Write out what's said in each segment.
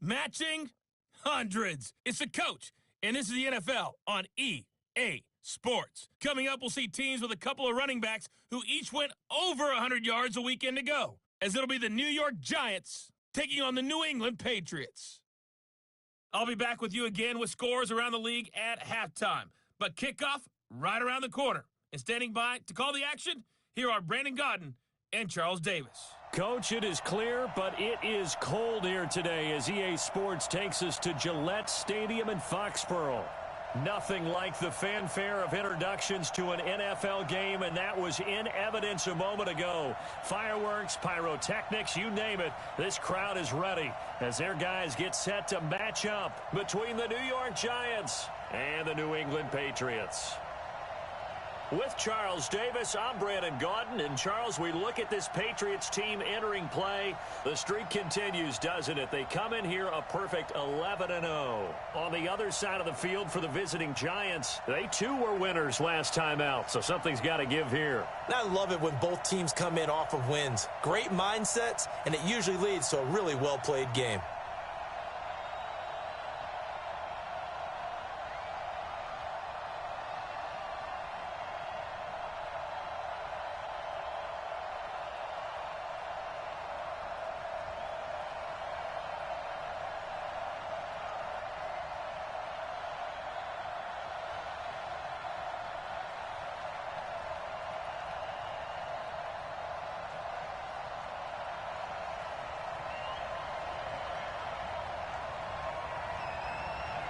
Matching hundreds. It's the coach, and this is the NFL on EA Sports. Coming up, we'll see teams with a couple of running backs who each went over 100 yards a weekend ago, as it'll be the New York Giants taking on the New England Patriots. I'll be back with you again with scores around the league at halftime, but kickoff right around the corner. And standing by to call the action, here are Brandon Godden and Charles Davis. Coach, it is clear, but it is cold here today as EA Sports takes us to Gillette Stadium in Foxborough. Nothing like the fanfare of introductions to an NFL game, and that was in evidence a moment ago. Fireworks, pyrotechnics, you name it, this crowd is ready as their guys get set to match up between the New York Giants and the New England Patriots. With Charles Davis, I'm Brandon Gaudin. And, Charles, we look at this Patriots team entering play. The streak continues, doesn't it? They come in here a perfect 11-0. On the other side of the field for the visiting Giants, they, too, were winners last time out, so something's got to give here. And I love it when both teams come in off of wins. Great mindsets, and it usually leads to a really well-played game.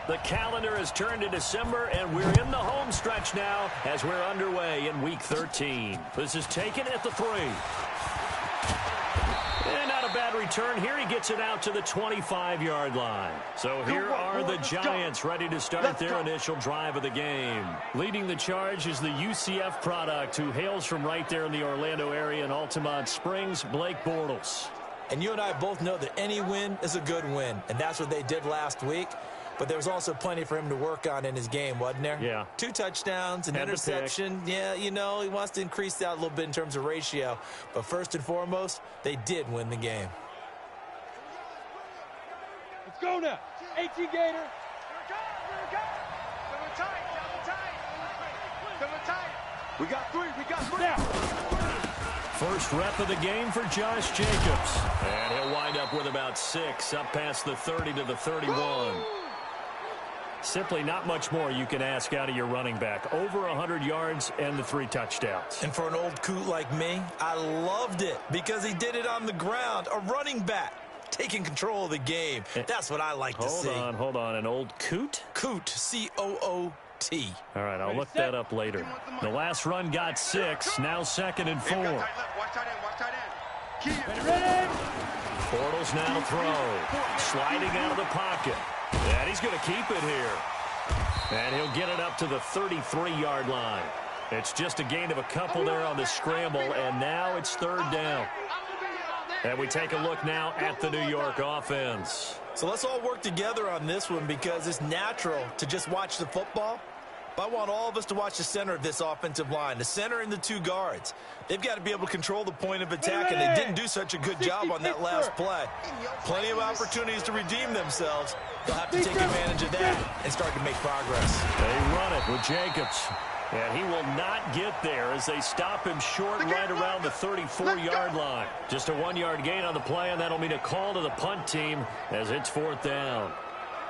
The calendar has turned to December, and we're in the home stretch now as we're underway in Week 13. This is taken at the 3. And not a bad return here. He gets it out to the 25-yard line. So here are the Giants ready to start their initial drive of the game. Leading the charge is the UCF product who hails from right there in the Orlando area in Altamont Springs, Blake Bortles. And you and I both know that any win is a good win, and that's what they did last week. But there was also plenty for him to work on in his game, wasn't there? Yeah. 2 touchdowns, an interception. Yeah, you know, he wants to increase that a little bit in terms of ratio. But first and foremost, they did win the game. Let's go now. 18 Gator. We got 3. We got 3. Now. First rep of the game for Josh Jacobs. And he'll wind up with about 6, up past the 30 to the 31. Simply not much more you can ask out of your running back. Over 100 yards and the 3 touchdowns. And for an old coot like me, I loved it because he did it on the ground. A running back taking control of the game. That's what I like to see. Hold on. An old coot? Coot, C-O-O-T. All right, I'll look that up later. The last run got 6, now 2nd and 4. Watch tight end. Ready? Bortles now to throw. Sliding out of the pocket. And he's going to keep it here. And he'll get it up to the 33-yard line. It's just a gain of a couple there on the scramble, and now it's 3rd down. And we take a look now at the New York offense. So let's all work together on this one because it's natural to just watch the football. But I want all of us to watch the center of this offensive line, the center and the 2 guards. They've got to be able to control the point of attack, and they didn't do such a good job on that last play. Plenty of opportunities to redeem themselves. They'll have to take advantage of that and start to make progress. They run it with Jacobs. And he will not get there as they stop him short right around the 34-yard line. Just a 1-yard gain on the play, and that'll mean a call to the punt team as it's 4th down.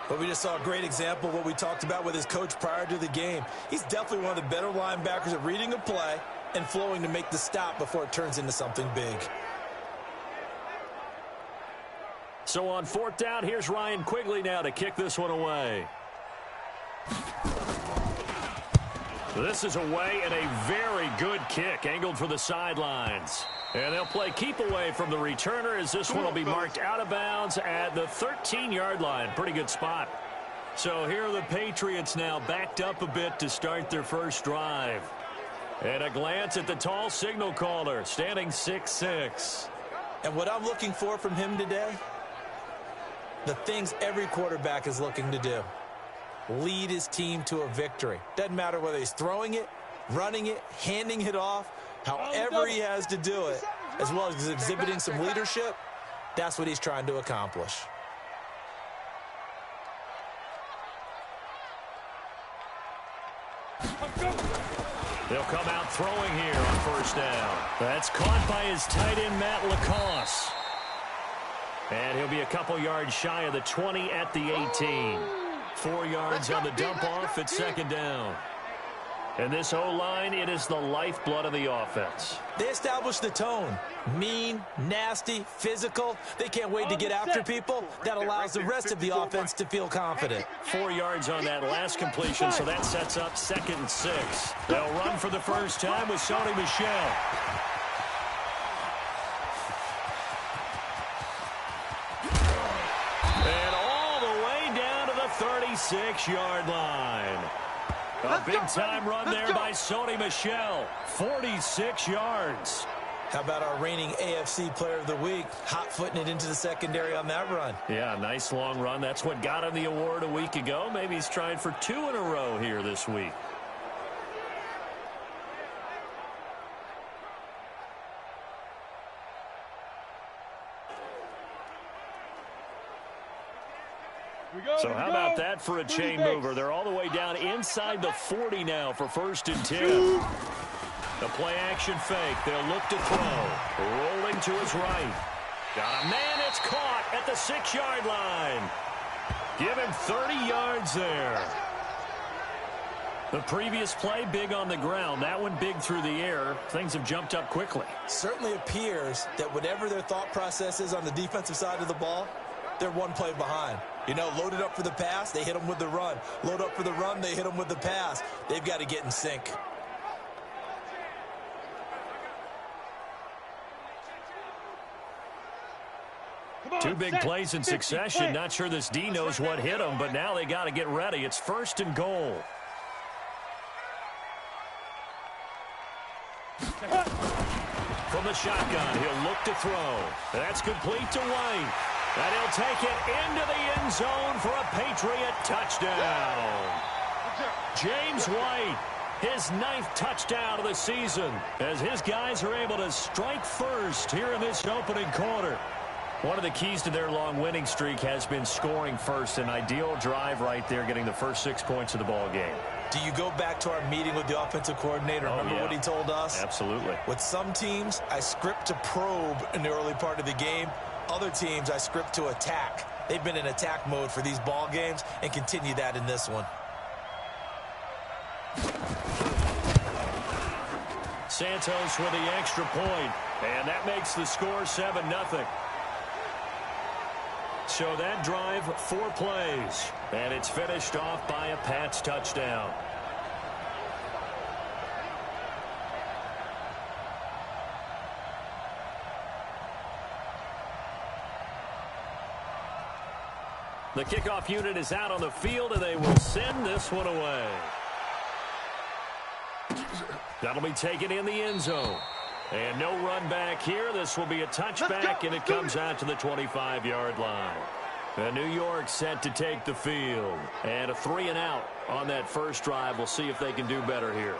But we just saw a great example of what we talked about with his coach prior to the game. He's definitely one of the better linebackers at reading a play and flowing to make the stop before it turns into something big. So on 4th down, here's Ryan Quigley now to kick this one away. This is away and a very good kick angled for the sidelines. And they'll play keep away from the returner as this one will be marked out of bounds at the 13-yard line. Pretty good spot. So here are the Patriots now backed up a bit to start their first drive. And a glance at the tall signal caller, standing 6'6". And what I'm looking for from him today, the things every quarterback is looking to do. Lead his team to a victory. Doesn't matter whether he's throwing it, running it, handing it off, however he has to do it, as well as exhibiting some leadership, that's what he's trying to accomplish. They'll come out throwing here on first down. That's caught by his tight end, Matt Lacoste. And he'll be a couple yards shy of the 20 at the 18. 4 yards on the dump off at second down. And this O-line, it is the lifeblood of the offense. They established the tone. Mean, nasty, physical. They can't wait to get after people. That allows the rest of the offense to feel confident. 4 yards on that last completion, so that sets up 2nd and 6. They'll run for the first time with Sony Michel. And all the way down to the 36-yard line. A big-time run there by Sony Michel. 46 yards. How about our reigning AFC Player of the Week, hot-footing it into the secondary on that run? Yeah, nice long run. That's what got him the award a week ago. Maybe he's trying for 2 in a row here this week. So how about that for a chain mover? They're all the way down inside the 40 now for 1st and 10. The play action fake. They'll look to throw. Rolling to his right. Got a man. It's caught at the 6-yard line. Give him 30 yards there. The previous play, big on the ground. That one big through the air. Things have jumped up quickly. Certainly appears that whatever their thought process is on the defensive side of the ball, they're one play behind. You know, loaded up for the pass, they hit them with the run. Load up for the run, they hit them with the pass. They've got to get in sync. Two big plays in succession. Not sure this D knows what hit him, but now they got to get ready. It's 1st and goal. From the shotgun, he'll look to throw. That's complete to White. And he'll take it into the end zone for a Patriot touchdown. James White, his 9th touchdown of the season, as his guys are able to strike first here in this opening quarter. One of the keys to their long winning streak has been scoring first. An ideal drive right there, getting the first 6 points of the ball game. Do you go back to our meeting with the offensive coordinator? Remember what he told us? Absolutely. With some teams, I script to probe in the early part of the game. Other teams, I script to attack. They've been in attack mode for these ball games and continue that in this one. Santos with the extra point, and that makes the score 7-0. So that drive, 4 plays, and it's finished off by a Pats touchdown. The kickoff unit is out on the field, and they will send this one away. That'll be taken in the end zone. And no run back here. This will be a touchback, and it comes out to the 25-yard line. And New York set to take the field. And a 3-and-out on that first drive. We'll see if they can do better here.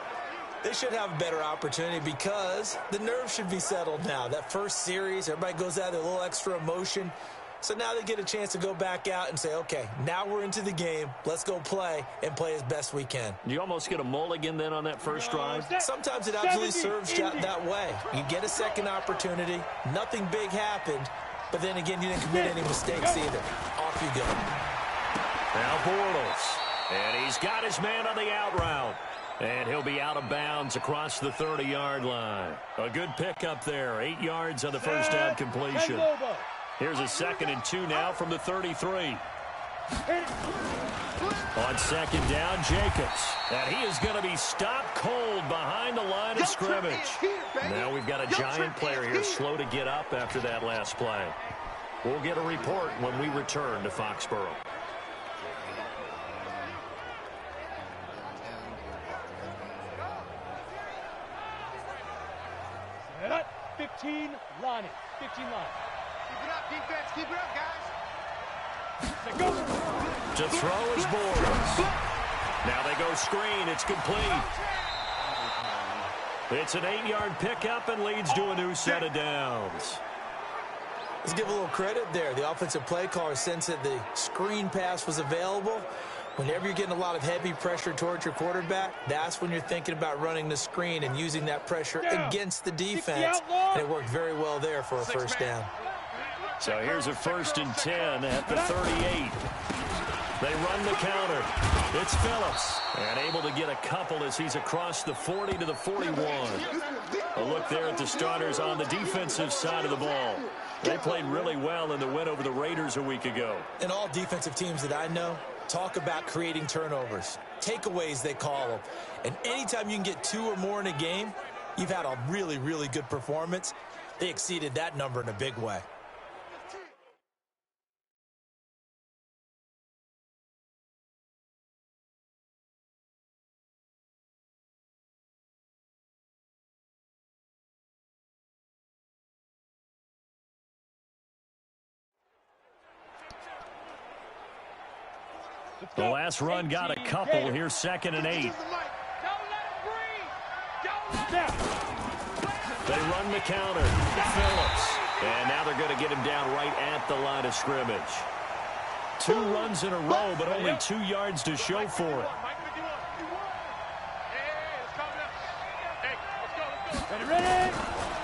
They should have a better opportunity because the nerves should be settled now. That first series, everybody goes out with a little extra emotion. So now they get a chance to go back out and say, okay, now we're into the game. Let's go play and play as best we can. You almost get a mulligan then on that first drive? Sometimes it absolutely serves that way. You get a second opportunity. Nothing big happened. But then again, you didn't commit any mistakes either. Off you go. Now Bortles. And he's got his man on the out route. And he'll be out of bounds across the 30-yard line. A good pickup there. 8 yards on the first down completion. Here's a 2nd and 2 now from the 33. On 2nd down, Jacobs. And he is going to be stopped cold behind the line of scrimmage. Now we've got a giant player here slow to get up after that last play. We'll get a report when we return to Foxborough. 15 line it. 15 line. Keep it up, defense. Keep it up, guys. To throw is Bortles. Now they go screen. It's complete. It's an 8-yard pickup and leads to a new set of downs. Let's give a little credit there. The offensive play caller sensed that the screen pass was available. Whenever you're getting a lot of heavy pressure towards your quarterback, that's when you're thinking about running the screen and using that pressure against the defense. And it worked very well there for a first down. So here's a 1st and 10 at the 38. They run the counter. It's Phillips. And able to get a couple as he's across the 40 to the 41. A look there at the starters on the defensive side of the ball. They played really well in the win over the Raiders a week ago. And all defensive teams that I know talk about creating turnovers. Takeaways, they call them. And anytime you can get 2 or more in a game, you've had a really, really good performance. They exceeded that number in a big way. The last run got a couple. Here's 2nd and 8. They run the counter. Phillips. And now they're going to get him down right at the line of scrimmage. 2 runs in a row, but only 2 yards to show for it.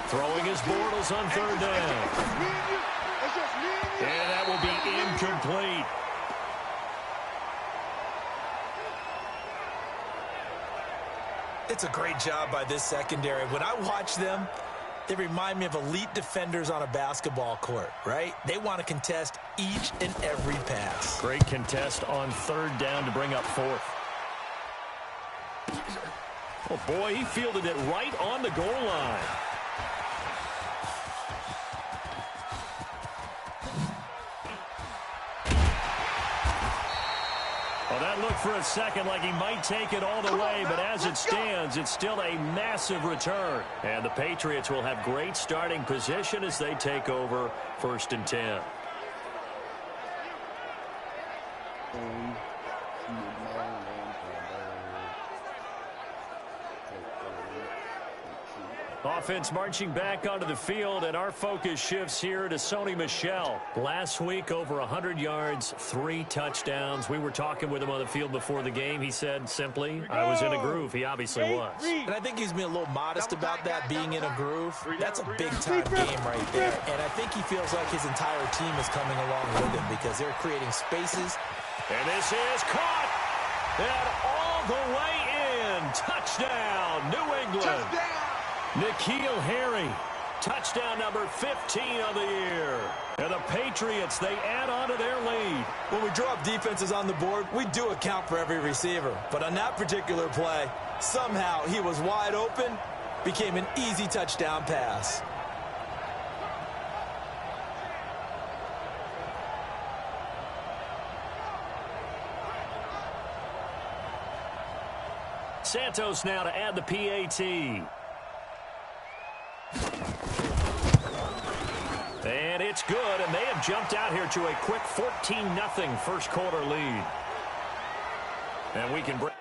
Throwing his Bortles on 3rd down. And that will be incomplete. It's a great job by this secondary. When I watch them, they remind me of elite defenders on a basketball court, right? They want to contest each and every pass. Great contest on 3rd down to bring up 4th. Oh, boy, he fielded it right on the goal line. Well, that looked for a second like he might take it all the way, but as it stands, it's still a massive return. And the Patriots will have great starting position as they take over 1st and 10. Offense marching back onto the field, and our focus shifts here to Sony Michel. Last week, over 100 yards, 3 touchdowns. We were talking with him on the field before the game. He said simply, I was in a groove. He obviously was. And I think he's being a little modest about that, being in a groove. That's a big-time game right there. And I think he feels like his entire team is coming along with him because they're creating spaces. And this is caught. And all the way in. Touchdown, New England. Touchdown. N'Keal Harry, touchdown number 15 of the year. And the Patriots, they add on to their lead. When we draw up defenses on the board, we do account for every receiver. But on that particular play, somehow he was wide open, became an easy touchdown pass. Santos now to add the PAT. And it's good, and they have jumped out here to a quick 14-0 first quarter lead. And we can break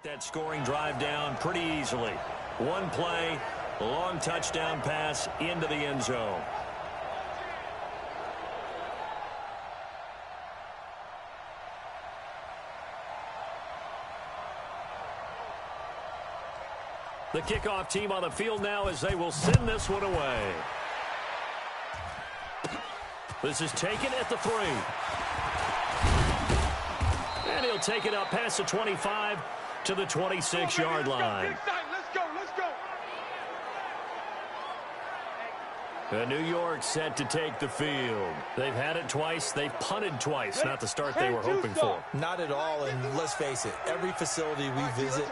that scoring drive down pretty easily. One play, long touchdown pass into the end zone. The kickoff team on the field now as they will send this one away. This is taken at the 3. And he'll take it up past the 25 to the 26-yard line. New York set to take the field. They've had it twice. They've punted twice. Not the start they were hoping for. Not at all, and let's face it, every facility we visit,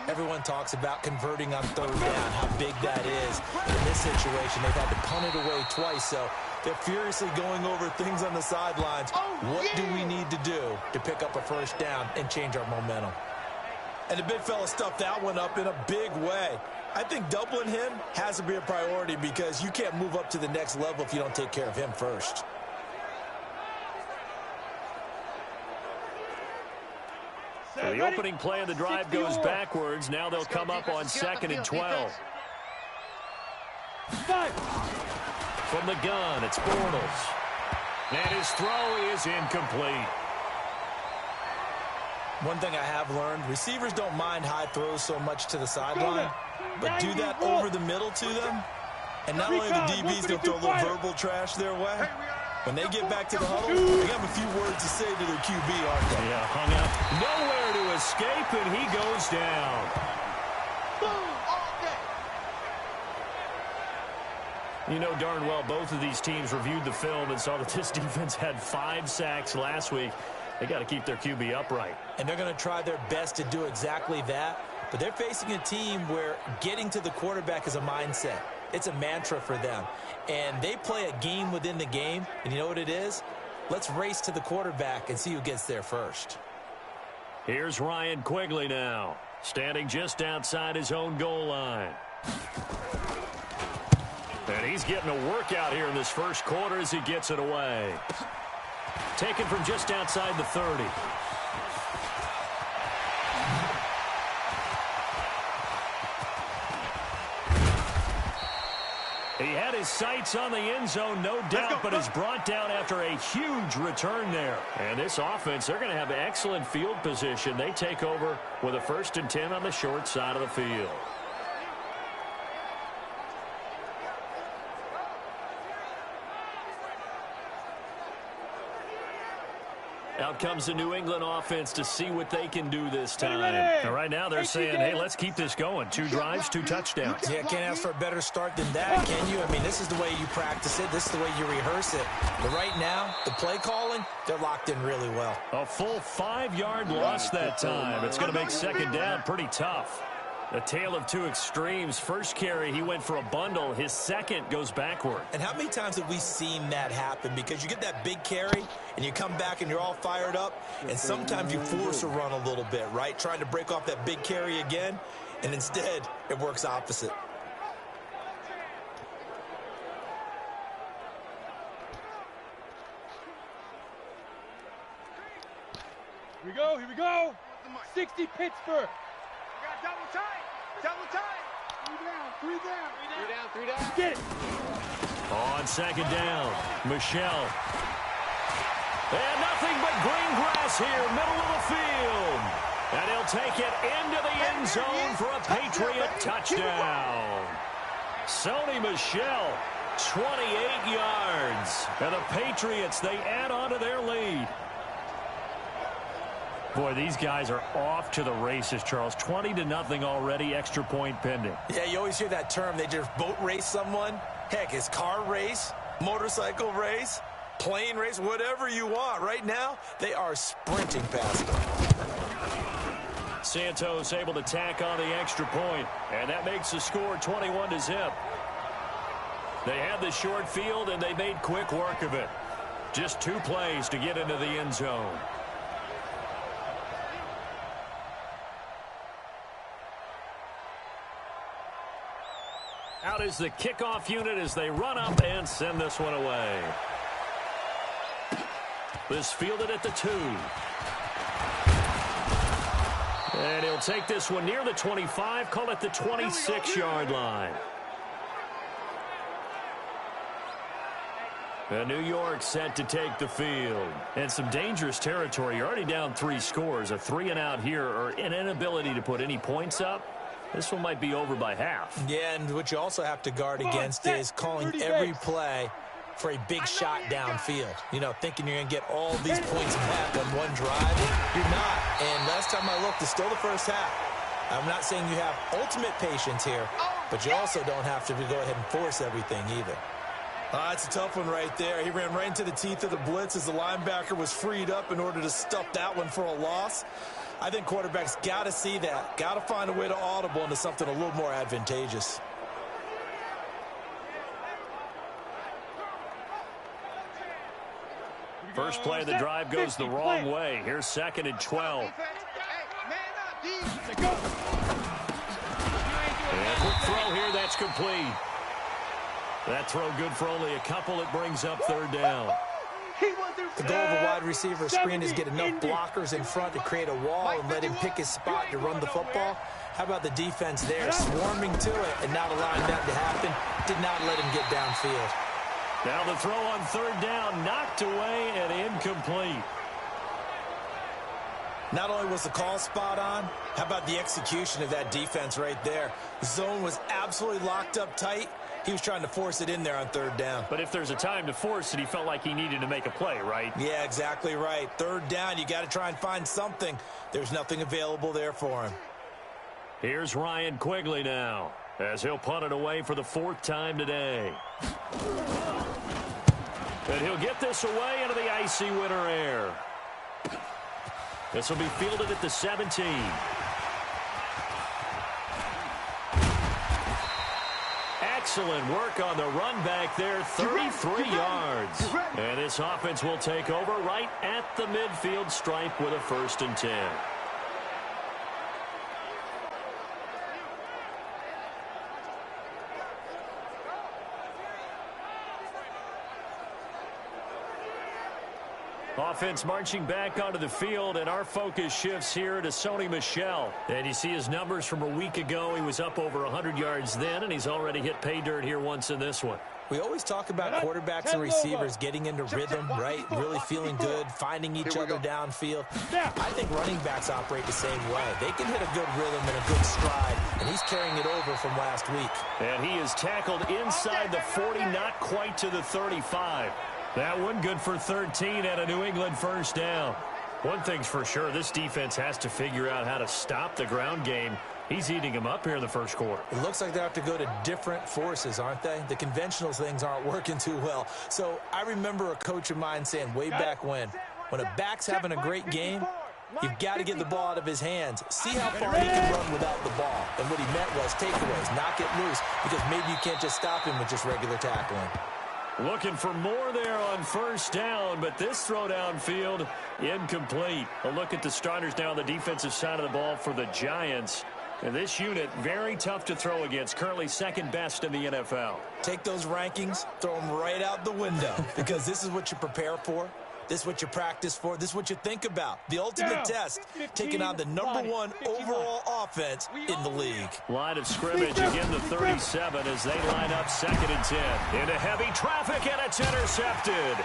everyone talks about converting on 3rd down, how big that is. In this situation, they've had to punt it away twice, so they're furiously going over things on the sidelines. What do we need to do to pick up a first down and change our momentum? And the big fella stuffed that one up in a big way. I think doubling him has to be a priority because you can't move up to the next level if you don't take care of him first. So the opening play of the drive goes backwards. Now they'll come up on 2nd and 12. From the gun, it's Bortles. And his throw is incomplete. One thing I have learned, receivers don't mind high throws so much to the sideline, but do that over the middle to them, and not only the DB's going to throw a little verbal trash their way, when they get back to the huddle, they have a few words to say to their QB, aren't they? Yeah, hung out. Nowhere to escape, and he goes down. You know darn well both of these teams reviewed the film and saw that this defense had 5 sacks last week. They got to keep their QB upright. And they're going to try their best to do exactly that, but they're facing a team where getting to the quarterback is a mindset. It's a mantra for them. And they play a game within the game, and you know what it is? Let's race to the quarterback and see who gets there first. Here's Ryan Quigley now, standing just outside his own goal line. And he's getting a workout here in this first quarter as he gets it away. Taken from just outside the 30. He had his sights on the end zone, no doubt, but is brought down after a huge return there. And this offense, they're going to have excellent field position. They take over with a 1st and 10 on the short side of the field. Out comes the New England offense to see what they can do this time. And right now they're saying, hey, let's keep this going. 2 drives, 2 touchdowns. Yeah, can't ask for a better start than that, can you? I mean, this is the way you practice it. This is the way you rehearse it. But right now, the play calling, they're locked in really well. A full 5-yard loss that time. It's going to make 2nd down pretty tough. A tale of 2 extremes. First carry, he went for a bundle. His second goes backward. And how many times have we seen that happen? Because you get that big carry, and you come back and you're all fired up, and sometimes you force a run a little bit, right? Trying to break off that big carry again, and instead it works opposite. Here we go, here we go. 60 Pittsburgh. Double time. 3 down. Get it. On 2nd down, Michelle. And nothing but green grass here, middle of the field. And he'll take it into the end zone for a Patriot touchdown. Sony Michel, 28 yards. And the Patriots, they add on to their lead. Boy, these guys are off to the races, Charles. 20-0 already, extra point pending. Yeah, you always hear that term. They just boat race someone. Heck, it's car race, motorcycle race, plane race, whatever you want. Right now, they are sprinting past them. Santos able to tack on the extra point, and that makes the score 21-0. They had the short field, and they made quick work of it. Just 2 plays to get into the end zone. Out is the kickoff unit as they run up and send this one away. This fielded at the 2. And he'll take this one near the 25, call it the 26-yard line. And New York set to take the field. And some dangerous territory. You're already down 3 scores. A 3-and-out here, or an inability to put any points up. This one might be over by half. Yeah, and what you also have to guard against is calling every play for a big shot downfield. You know, thinking you're going to get all these points back on one drive. You're not. And last time I looked, it's still the first half. I'm not saying you have ultimate patience here, but you also don't have to go ahead and force everything either. That's a tough one right there. He ran right into the teeth of the blitz as the linebacker was freed up in order to stuff that one for a loss. I think quarterbacks got to see that. Got to find a way to audible into something a little more advantageous. First play of the drive goes the wrong way. Here's 2nd and 12. And quick throw here, that's complete. That throw good for only a couple. It brings up 3rd down. The goal of a wide receiver screen is get enough blockers in front to create a wall and let him pick his spot to run the football. How about the defense there, swarming to it and not allowing that to happen? Did not let him get downfield. Now the throw on third down, knocked away and incomplete. Not only was the call spot on, how about the execution of that defense right there? The zone was absolutely locked up tight. He was trying to force it in there on third down. But if there's a time to force it, he felt like he needed to make a play, right? Yeah, exactly right. Third down, you got to try and find something. There's nothing available there for him. Here's Ryan Quigley now, as he'll punt it away for the fourth time today. And he'll get this away into the icy winter air. This will be fielded at the 17. Excellent work on the run back there, 33 yards. And this offense will take over right at the midfield stripe with a 1st and 10. Offense marching back onto the field, and our focus shifts here to Sony Michel. And you see his numbers from a week ago. He was up over 100 yards then, and he's already hit pay dirt here once in this one. We always talk about quarterbacks and receivers getting into rhythm, right? Really feeling good, finding each other downfield. I think running backs operate the same way. They can hit a good rhythm and a good stride, and he's carrying it over from last week. And he is tackled inside the 40, not quite to the 35. That one good for 13 and a New England 1st down. One thing's for sure, this defense has to figure out how to stop the ground game. He's eating them up here in the 1st quarter. It looks like they have to go to different forces, aren't they? The conventional things aren't working too well. So I remember a coach of mine saying way back when a back's having a great game, you've got to get the ball out of his hands. See how far he can run without the ball. And what he meant was takeaways, knock it loose, because maybe you can't just stop him with just regular tackling. Looking for more there on 1st down, but this throw downfield incomplete. A look at the starters now on the defensive side of the ball for the Giants. And this unit, very tough to throw against, currently 2nd best in the NFL. Take those rankings, throw them right out the window, because this is what you prepare for. This is what you practice for. This is what you think about. The ultimate test, taking on the #1 overall offense in the league. Line of scrimmage again, the 37 as they line up 2nd and 10. Into heavy traffic, and it's intercepted.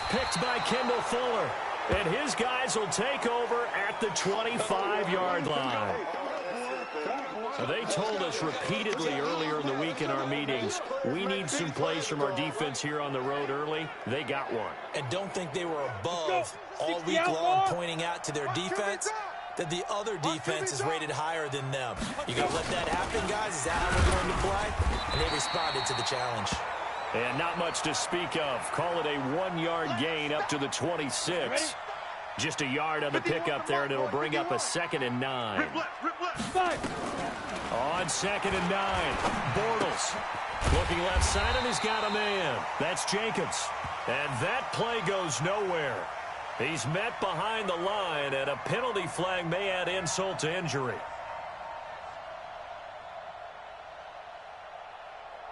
Picked by Kendall Fuller. And his guys will take over at the 25-yard line. So they told us repeatedly earlier in the week in our meetings, we need some plays from our defense here on the road early. They got one. And don't think they were above all week long pointing out to their defense that the other defense is rated higher than them. You going to let that happen, guys? Is that how we're going to play? And they responded to the challenge. And not much to speak of. Call it a 1-yard gain up to the 26. Just a yard on the pickup there, and it'll bring up a 2nd and 9. On 2nd and 9, Bortles looking left side, and he's got a man. That's Jacobs. And that play goes nowhere. He's met behind the line, and a penalty flag may add insult to injury.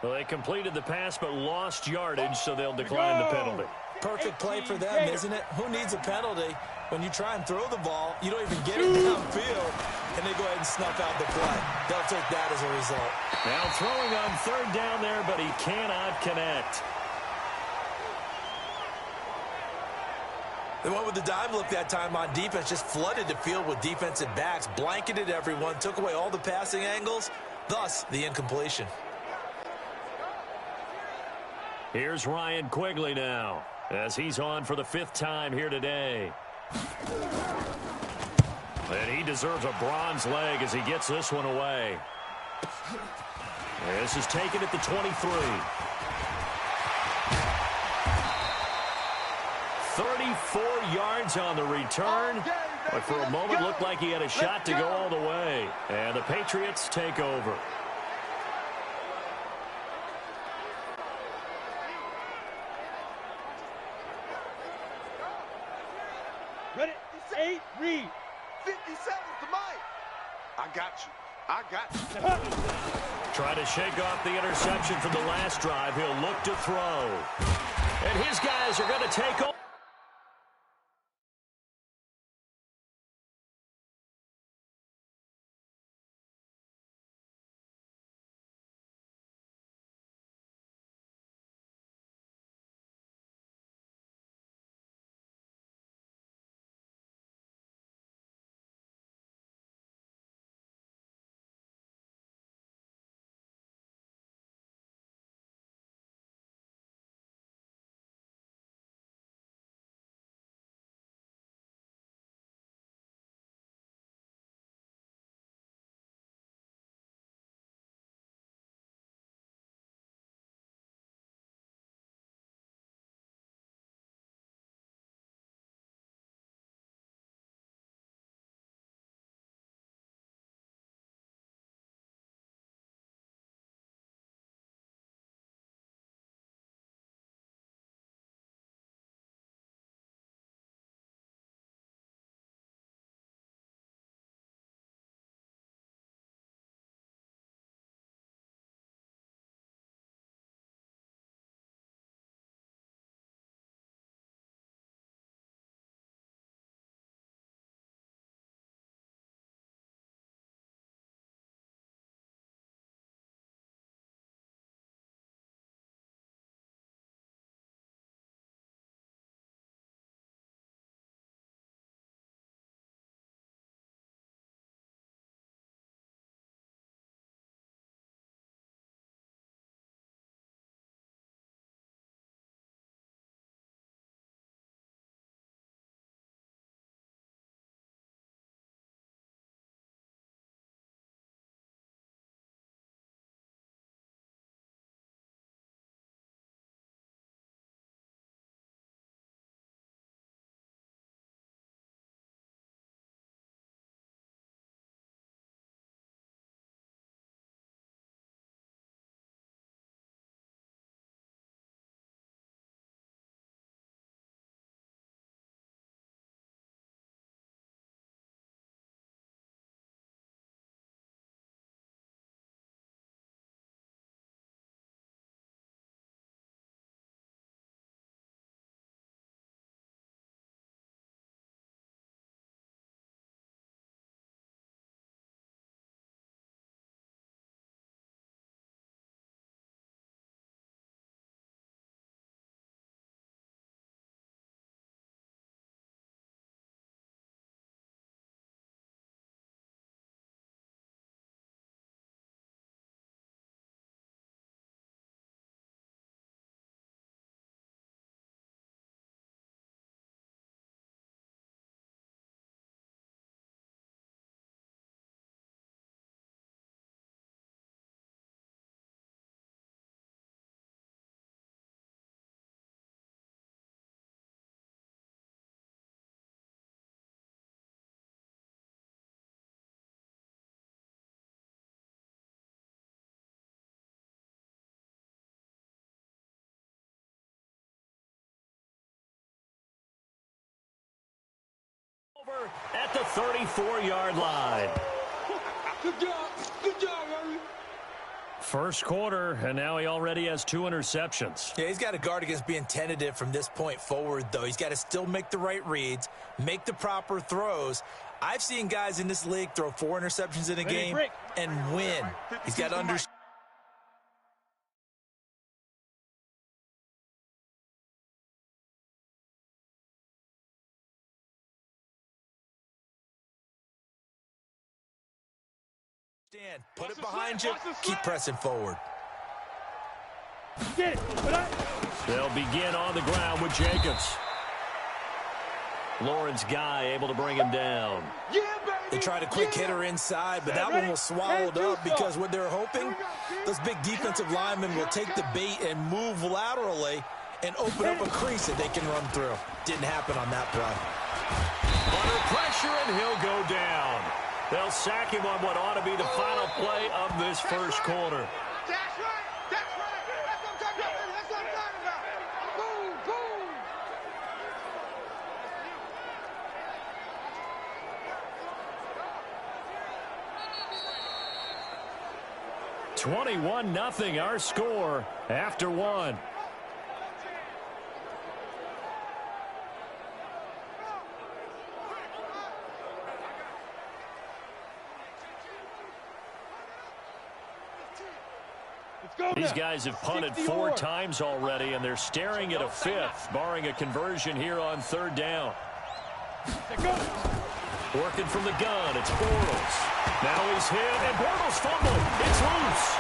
Well, they completed the pass but lost yardage, so they'll decline the penalty. Perfect play for them, isn't it? Who needs a penalty? When you try and throw the ball, you don't even get it downfield, and they go ahead and snuff out the play. They'll take that as a result. Now throwing on 3rd down there, but he cannot connect. They went with the dime look that time on defense, just flooded the field with defensive backs, blanketed everyone, took away all the passing angles, thus the incompletion. Here's Ryan Quigley now, as he's on for the 5th time here today. And he deserves a bronze leg as he gets this one away. This is taken at the 23. 34 yards on the return. But for a moment, looked like he had a shot to go all the way. And the Patriots take over. Ready? 8, read. 50 seconds to Mike. I got you. I got you. Try to shake off the interception from the last drive. He'll look to throw. And his guys are going to take over. At the 34-yard line. Good job, Harry. First quarter, and now he already has 2 interceptions. Yeah, he's got to guard against being tentative from this point forward, though. He's got to still make the right reads, make the proper throws. I've seen guys in this league throw 4 interceptions in a game and win. He's got to understand. Put it behind you. Keep pressing forward. Get it. They'll begin on the ground with Jacobs. Lawrence Guy able to bring him down. Yeah, baby. They tried a quick hitter inside, but that one was swallowed up because what they're hoping, those big defensive linemen will take the bait and move laterally and open up a crease that they can run through. Didn't happen on that play. Under pressure, and he'll go down. They'll sack him on what ought to be the final play of this first quarter. That's right. That's right. That's what I'm talking about. That's what I'm talking about. Boom, boom. 21-0 our score after 1. These guys have punted 4 times already, and they're staring at a 5th, barring a conversion here on 3rd down. Working from the gun, it's Bortles. Now he's hit, and Bortles fumbling. It's loose.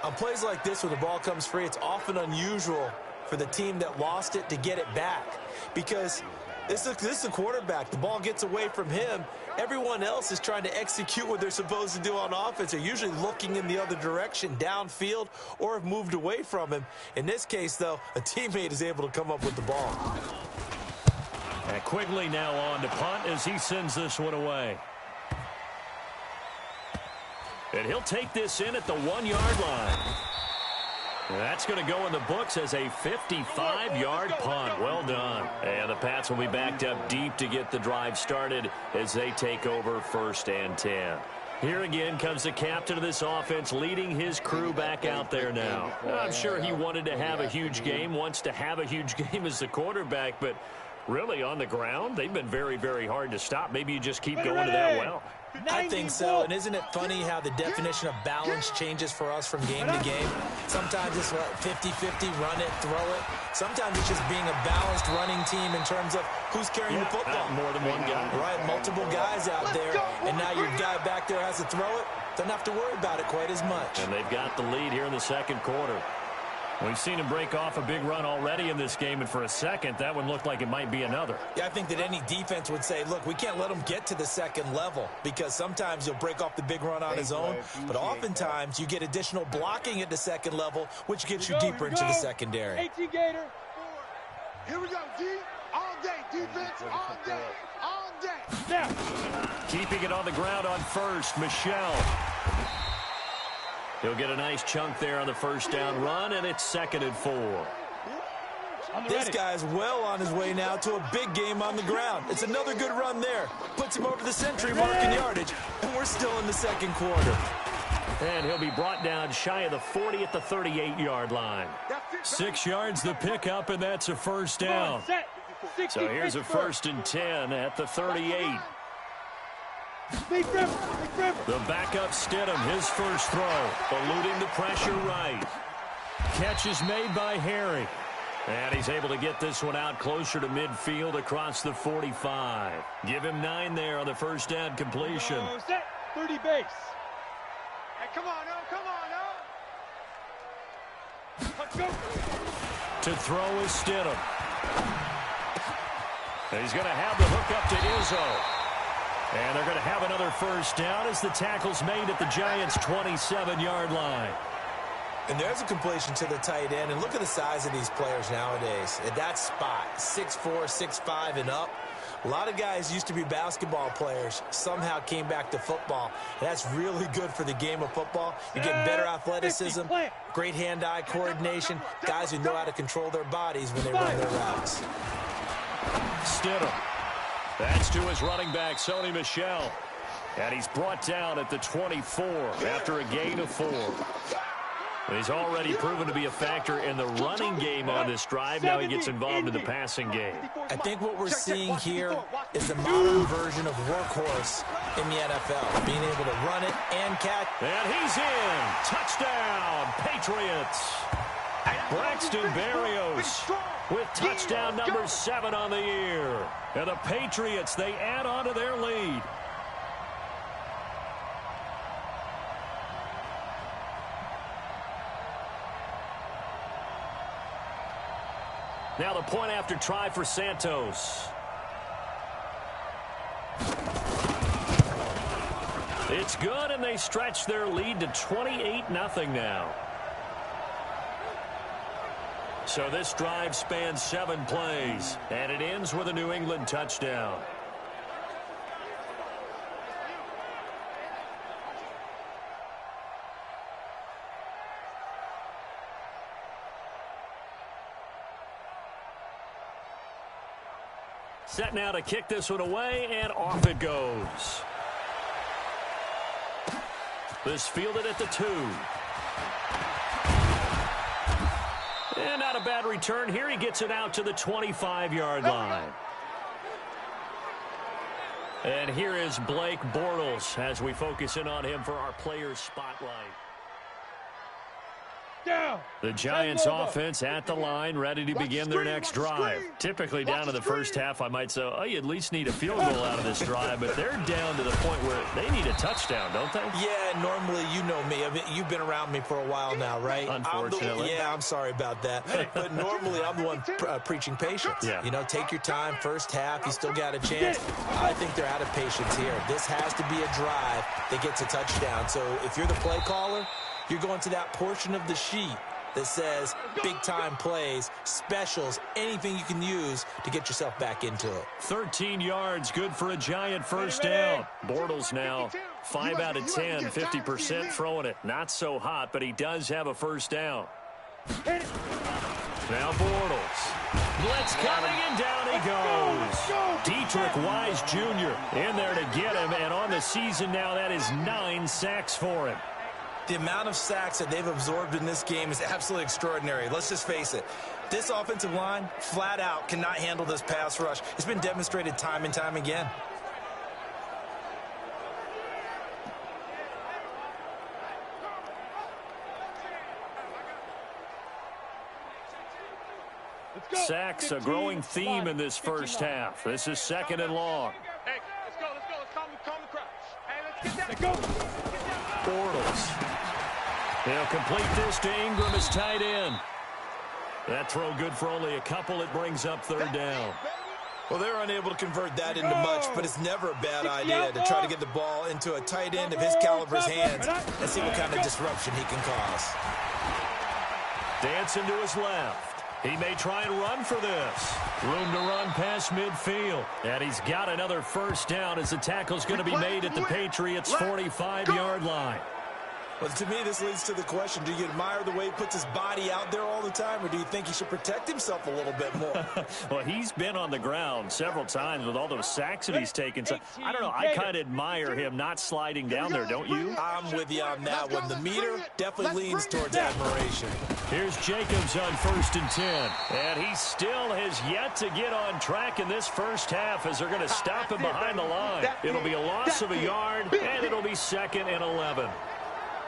On plays like this where the ball comes free, it's often unusual for the team that lost it to get it back because this is a quarterback. The ball gets away from him. Everyone else is trying to execute what they're supposed to do on offense. They're usually looking in the other direction, downfield, or have moved away from him. In this case, though, a teammate is able to come up with the ball. And Quigley now on to punt as he sends this one away. And he'll take this in at the 1-yard line. And that's going to go in the books as a 55-yard punt. Well done. And the Pats will be backed up deep to get the drive started as they take over 1st and 10. Here again comes the captain of this offense leading his crew back out there now. I'm sure he wanted to have a huge game, wants to have a huge game as the quarterback, but really on the ground, they've been very, very hard to stop. Maybe you just keep going to that well. I think so, and isn't it funny how the definition of balance changes for us from game to game? Sometimes it's 50-50, run it, throw it. Sometimes it's just being a balanced running team in terms of who's carrying the football. More than one guy. Right, multiple guys out there, and now your guy back there has to throw it. Doesn't have to worry about it quite as much. And they've got the lead here in the 2nd quarter. We've seen him break off a big run already in this game, and for a second, that one looked like it might be another. Yeah, I think that any defense would say, look, we can't let him get to the 2nd level because sometimes he'll break off the big run on his own, but oftentimes you get additional blocking at the 2nd level, which gets you deeper into the secondary. 18 Gator. Here we go, D. All day, defense, all day, all day. Now. Keeping it on the ground on 1st, Michelle. He'll get a nice chunk there on the 1st down run, and it's 2nd and 4. This guy's well on his way now to a big game on the ground. It's another good run there. Puts him over the century mark in yardage, and we're still in the 2nd quarter. And he'll be brought down shy of the 40 at the 38-yard line. 6 yards the pickup, and that's a 1st down. So here's a 1st and 10 at the 38. The backup Stidham, his first throw, eluding the pressure right. Catch is made by Harry. And he's able to get this one out closer to midfield across the 45. Give him 9 there on the 1st down completion. 30 base. Hey, come on, now, come on, now. Let's go. To throw is Stidham. He's going to have the hook up to Izzo. And they're going to have another 1st down as the tackle's made at the Giants' 27-yard line. And there's a completion to the tight end. And look at the size of these players nowadays. At that spot, 6'4", 6'5", and up. A lot of guys used to be basketball players, somehow came back to football. And that's really good for the game of football. You're getting better athleticism, great hand-eye coordination, guys who know how to control their bodies when they run their routes. Stidham. That's to his running back, Sony Michel. And he's brought down at the 24 after a gain of 4. He's already proven to be a factor in the running game on this drive. Now he gets involved in the passing game. I think what we're seeing here is the modern version of workhorse in the NFL, being able to run it and catch. And he's in. Touchdown, Patriots. Braxton Berrios with touchdown number 7 on the year. And the Patriots, they add on to their lead. Now the point after try for Santos. It's good, and they stretch their lead to 28-0 now. So this drive spans 7 plays, and it ends with a New England touchdown. Set now to kick this one away, and off it goes. This fielded at the 2. And not a bad return here. He gets it out to the 25-yard line. And here is Blake Bortles as we focus in on him for our Players Spotlight. Down. The Giants offense at the line, ready to begin their next drive. Typically down to the first half, I might say, oh, you at least need a field goal out of this drive, but they're down to the point where they need a touchdown, don't they? Yeah, normally, you know me. I mean, you've been around me for a while now, right? Unfortunately. I'm sorry about that. But normally, I'm the one preaching patience. Yeah. You know, take your time, first half, you still got a chance. I think they're out of patience here. This has to be a drive that gets a touchdown. So if you're the play caller, you're going to that portion of the sheet that says big-time plays, specials, anything you can use to get yourself back into it. 13 yards, good for a Giant first down. Bortles now 5 out of 10, 50% throwing it. Not so hot, but he does have a first down. Now Bortles. Blitz coming, and down he goes. Dietrich Wise Jr. in there to get him, and on the season now, that is 9 sacks for him. The amount of sacks that they've absorbed in this game is absolutely extraordinary. Let's just face it. This offensive line, flat out, cannot handle this pass rush. It's been demonstrated time and time again. Sacks, a growing theme in this first half. This is 2nd and long. Hey, let's go. Let's calm the crowd. Hey, let's get that. Bortles. He'll complete this to Ingram as tight end. That throw good for only a couple. It brings up 3rd down. Well, they're unable to convert that into much, but it's never a bad idea to try to get the ball into a tight end of his caliber's hands and see what kind of disruption he can cause. Dancing to his left. He may try and run for this. Room to run past midfield. And he's got another first down as the tackle's going to be made at the Patriots' 45-yard line. Well, to me, this leads to the question, do you admire the way he puts his body out there all the time, or do you think he should protect himself a little bit more? Well, he's been on the ground several times with all those sacks that he's taken. So, I don't know, I kind of admire him not sliding down there, don't you? I'm with you on that one. The meter definitely leans towards admiration. Here's Jacobs on 1st and 10. And he still has yet to get on track in this first half as they're going to stop him behind the line. It'll be a loss of a yard, and it'll be 2nd and 11.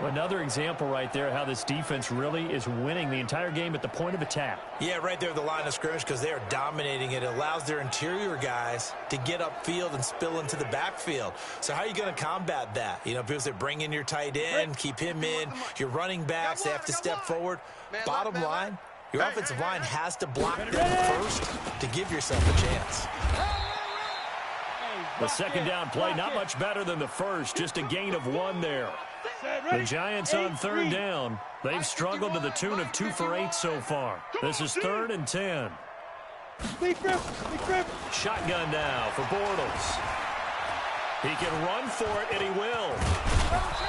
Another example right there how this defense really is winning the entire game at the point of attack. Yeah, right there at the line of scrimmage because they are dominating it. It allows their interior guys to get upfield and spill into the backfield. So how are you going to combat that? You know, because they bring in your tight end, keep him in. Your running backs, they have to step forward. Bottom line, your offensive line has to block them first to give yourself a chance. The 2nd down play, not much better than the first, just a gain of 1 there. The Giants on 3rd down. They've struggled to the tune of 2 for 8 so far. This is 3rd and 10. Lead grip. Shotgun now for Bortles. He can run for it, and he will.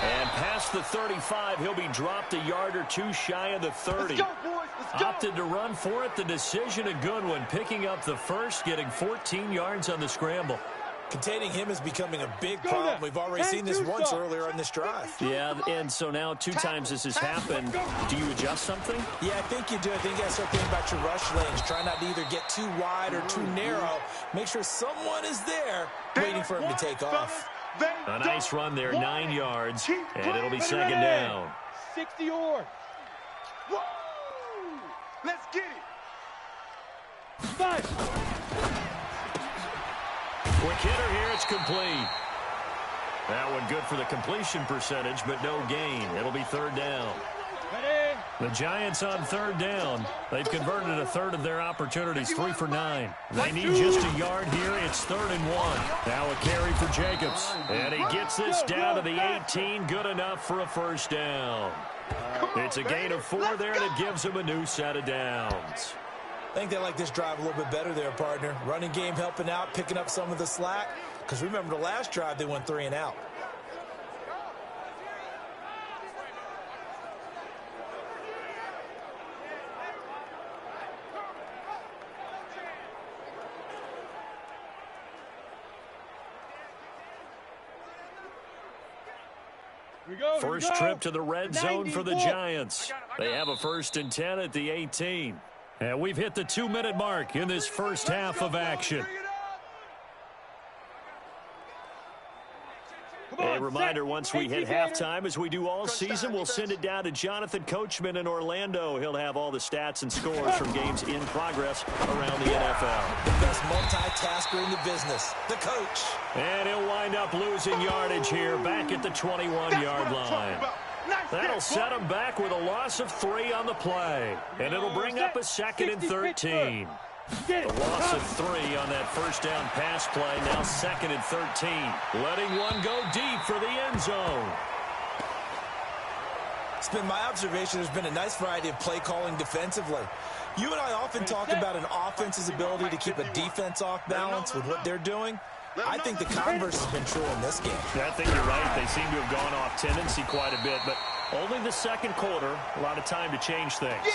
And past the 35, he'll be dropped a yard or two shy of the 30. Let's go, boys. Let's go. Opted to run for it. The decision a good one. Picking up the first, getting 14 yards on the scramble. Containing him is becoming a big problem. We've already seen this once earlier on this drive. Yeah, and so now 2 times this has happened. Do you adjust something? Yeah, I think you do. I think you got to start thinking about your rush lanes. Try not to either get too wide or too narrow. Make sure someone is there waiting for him to take off. A nice run there, 9 yards, and it'll be second down. 60 yards. Whoa! Let's get it. 5. Quick hitter here, it's complete. That one good for the completion percentage, but no gain. It'll be third down. Ready. The Giants on third down. They've converted a third of their opportunities, 3 for 9. They need just a yard here. It's 3rd and 1. Now a carry for Jacobs. And he gets this down to the 18. Good enough for a first down. It's a gain of 4 there, and it gives him a new set of downs. I think they like this drive a little bit better there, partner. Running game helping out, picking up some of the slack. Because remember the last drive, they went 3 and out. First trip to the red zone for the Giants. They have a 1st and 10 at the 18. And we've hit the 2-minute mark in this first half of action. A reminder, once we hit halftime, as we do all season, we'll send it down to Jonathan Coachman in Orlando. He'll have all the stats and scores from games in progress around the NFL. The best multitasker in the business, the coach. And he'll wind up losing yardage here back at the 21-yard line. That'll set him back with a loss of 3 on the play. And it'll bring up a 2nd and 13. The loss of 3 on that first down pass play. Now 2nd and 13. Letting one go deep for the end zone. It's been my observation there's been a nice variety of play calling defensively. You and I often talk about an offense's ability to keep a defense off balance with what they're doing. I think the converse has been true in this game. I think you're right. They seem to have gone off tendency quite a bit, but only the second quarter. A lot of time to change things.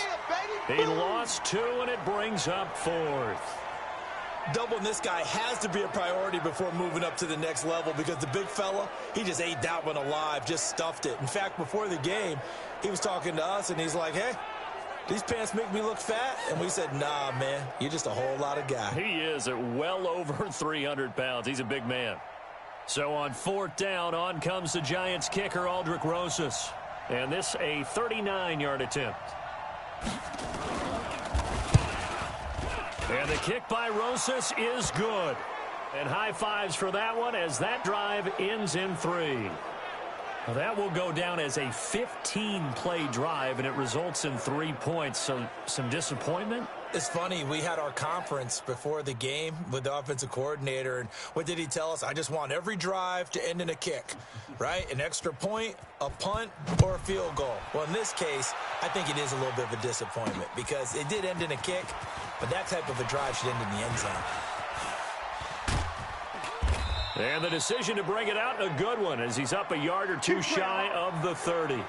He lost 2, and it brings up 4th. Doubling this guy has to be a priority before moving up to the next level because the big fella, he just ate that one alive, just stuffed it. In fact, before the game, he was talking to us, and he's like, hey, these pants make me look fat? And we said, nah, man, you're just a whole lot of guy. He is at well over 300 pounds. He's a big man. So on 4th down, on comes the Giants kicker, Aldrick Rosas. And this a 39-yard attempt. And the kick by Rosas is good. And high fives for that one as that drive ends in 3. Well, that will go down as a 15-play drive, and it results in 3 points. So some disappointment? It's funny. We had our conference before the game with the offensive coordinator, and what did he tell us? I just want every drive to end in a kick, right? An extra point, a punt, or a field goal. Well, in this case, I think it is a little bit of a disappointment because it did end in a kick, but that type of a drive should end in the end zone. And the decision to bring it out, a good one, as he's up a yard or 2 shy of the 30.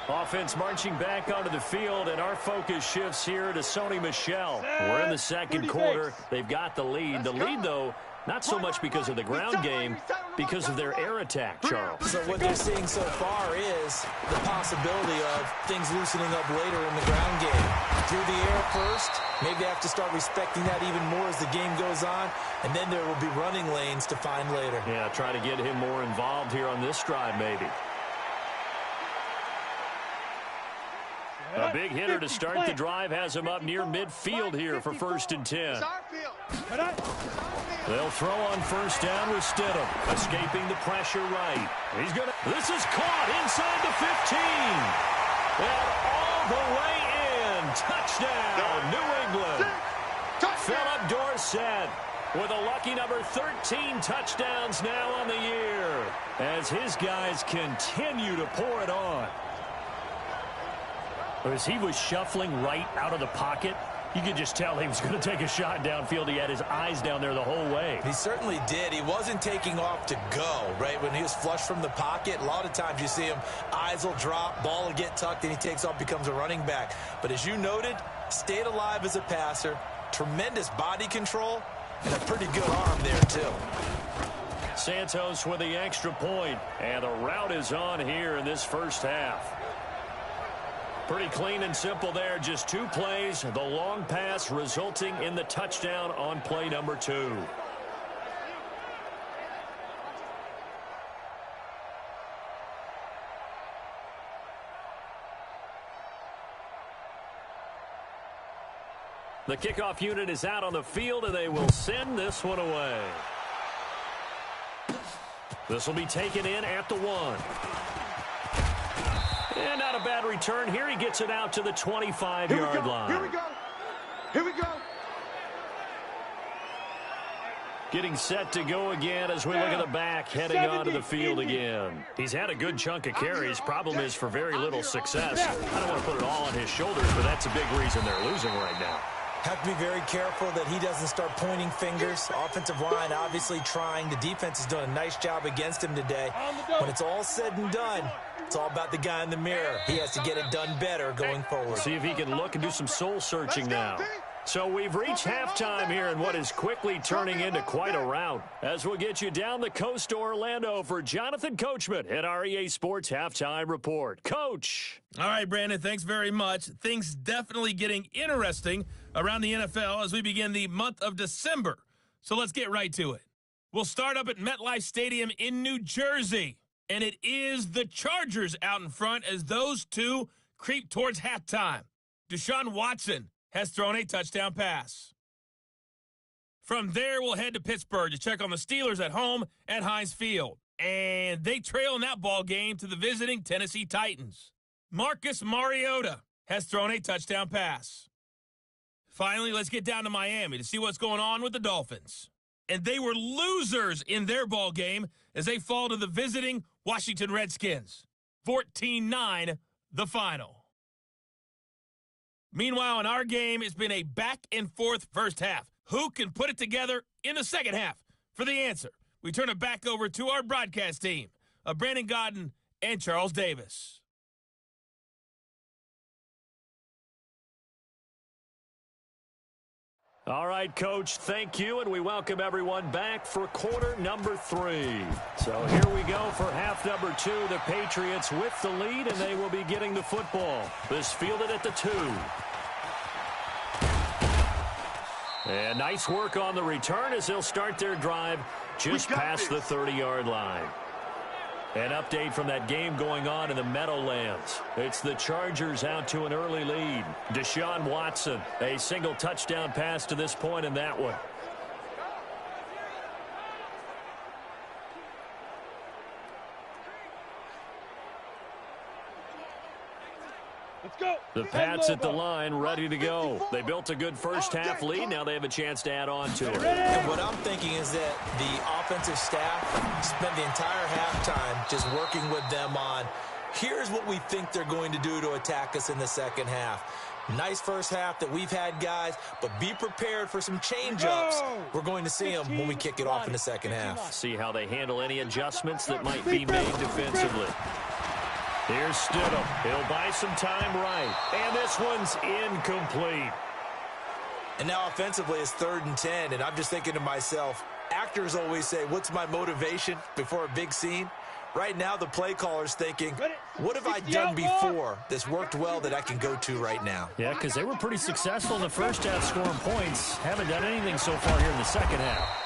Offense marching back onto the field, and our focus shifts here to Sony Michel. We're in the second quarter. They've got the lead. The lead, though, not so much because of the ground game, because of their air attack, Charles. So what they're seeing so far is the possibility of things loosening up later in the ground game. Through the air first, maybe they have to start respecting that even more as the game goes on, and then there will be running lanes to find later. Yeah, try to get him more involved here on this drive, maybe. A big hitter to start the drive has him up near midfield here for 1st and 10. They'll throw on 1st down with Stidham, escaping the pressure right. He's gonna. This is caught inside the 15, and all the way in. Touchdown, New England. Philip Dorsett with a lucky number 13 touchdowns now on the year, as his guys continue to pour it on. As he was shuffling right out of the pocket, you could just tell he was going to take a shot downfield. He had his eyes down there the whole way. He certainly did. He wasn't taking off to go, right? When he was flushed from the pocket, a lot of times you see him, eyes will drop, ball will get tucked, and he takes off, becomes a running back. But as you noted, stayed alive as a passer, tremendous body control, and a pretty good arm there, too. Santos with the extra point, and the route is on here in this first half. Pretty clean and simple there. Just 2 plays. The long pass resulting in the touchdown on play number 2. The kickoff unit is out on the field, and they will send this one away. This will be taken in at the 1. And not a bad return. Here he gets it out to the 25-yard line. Here we go. Here we go. Getting set to go again as we look at the back, heading onto the field again. He's had a good chunk of carries. Problem is for very little success. I don't want to put it all on his shoulders, but that's a big reason they're losing right now. Have to be very careful that he doesn't start pointing fingers. Offensive line obviously trying. The defense is doing a nice job against him today. When it's all said and done, it's all about the guy in the mirror. He has to get it done better going forward. See if he can look and do some soul searching now. So we've reached halftime here in what is quickly turning into quite a rout. As we'll get you down the coast to Orlando for Jonathan Coachman at our EA Sports Halftime Report. Coach. All right, Brandon, thanks very much. Things definitely getting interesting around the NFL as we begin the month of December. So let's get right to it. We'll start up at MetLife Stadium in New Jersey. And it is the Chargers out in front as those two creep towards halftime. Deshaun Watson has thrown a touchdown pass. From there, we'll head to Pittsburgh to check on the Steelers at home at Heinz Field. And they trail in that ball game to the visiting Tennessee Titans. Marcus Mariota has thrown a touchdown pass. Finally, let's get down to Miami to see what's going on with the Dolphins. And they were losers in their ball game as they fall to the visiting Washington Redskins. 14-9, the final. Meanwhile, in our game, it's been a back-and-forth first half. Who can put it together in the second half? For the answer, we turn it back over to our broadcast team of Brandon Godden and Charles Davis. All right, Coach, thank you, and we welcome everyone back for quarter number 3. So here we go for half number 2. The Patriots with the lead, and they will be getting the football. This fielded at the 2. And nice work on the return as they'll start their drive just past the 30-yard line. An update from that game going on in the Meadowlands. It's the Chargers out to an early lead. Deshaun Watson, a single touchdown pass to this point in that one. Let's go. The Pats at the line, ready to go. They built a good first-half lead. Now they have a chance to add on to it. And what I'm thinking is that the offensive staff spent the entire halftime just working with them on, here's what we think they're going to do to attack us in the second half. Nice first half that we've had, guys, but be prepared for some change-ups. We're going to see them when we kick it off in the second half. See how they handle any adjustments that might be made defensively. Here's Stidham. He'll buy some time right. And this one's incomplete. And now offensively it's 3rd and 10, and I'm just thinking to myself, actors always say, what's my motivation before a big scene? Right now the play caller's thinking, what have I done before that's worked well that I can go to right now? Yeah, because they were pretty successful in the first half scoring points. Haven't done anything so far here in the second half.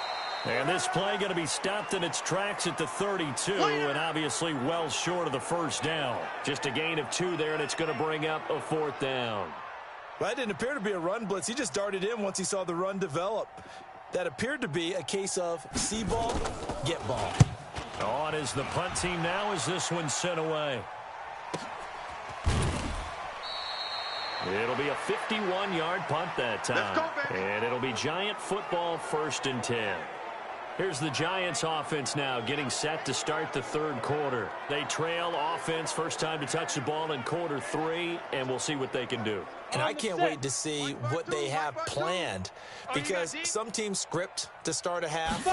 And this play going to be stopped in its tracks at the 32, and obviously well short of the first down. Just a gain of 2 there, and it's going to bring up a 4th down. Well, that didn't appear to be a run blitz. He just darted in once he saw the run develop. That appeared to be a case of see ball, get ball. On is the punt team now as this one's sent away. It'll be a 51-yard punt that time. And it'll be Giant football 1st and 10. Here's the Giants offense now getting set to start the third quarter. They trail offense first time to touch the ball in quarter 3, and we'll see what they can do. And I can't wait to see what they have planned, because some teams script to start a half.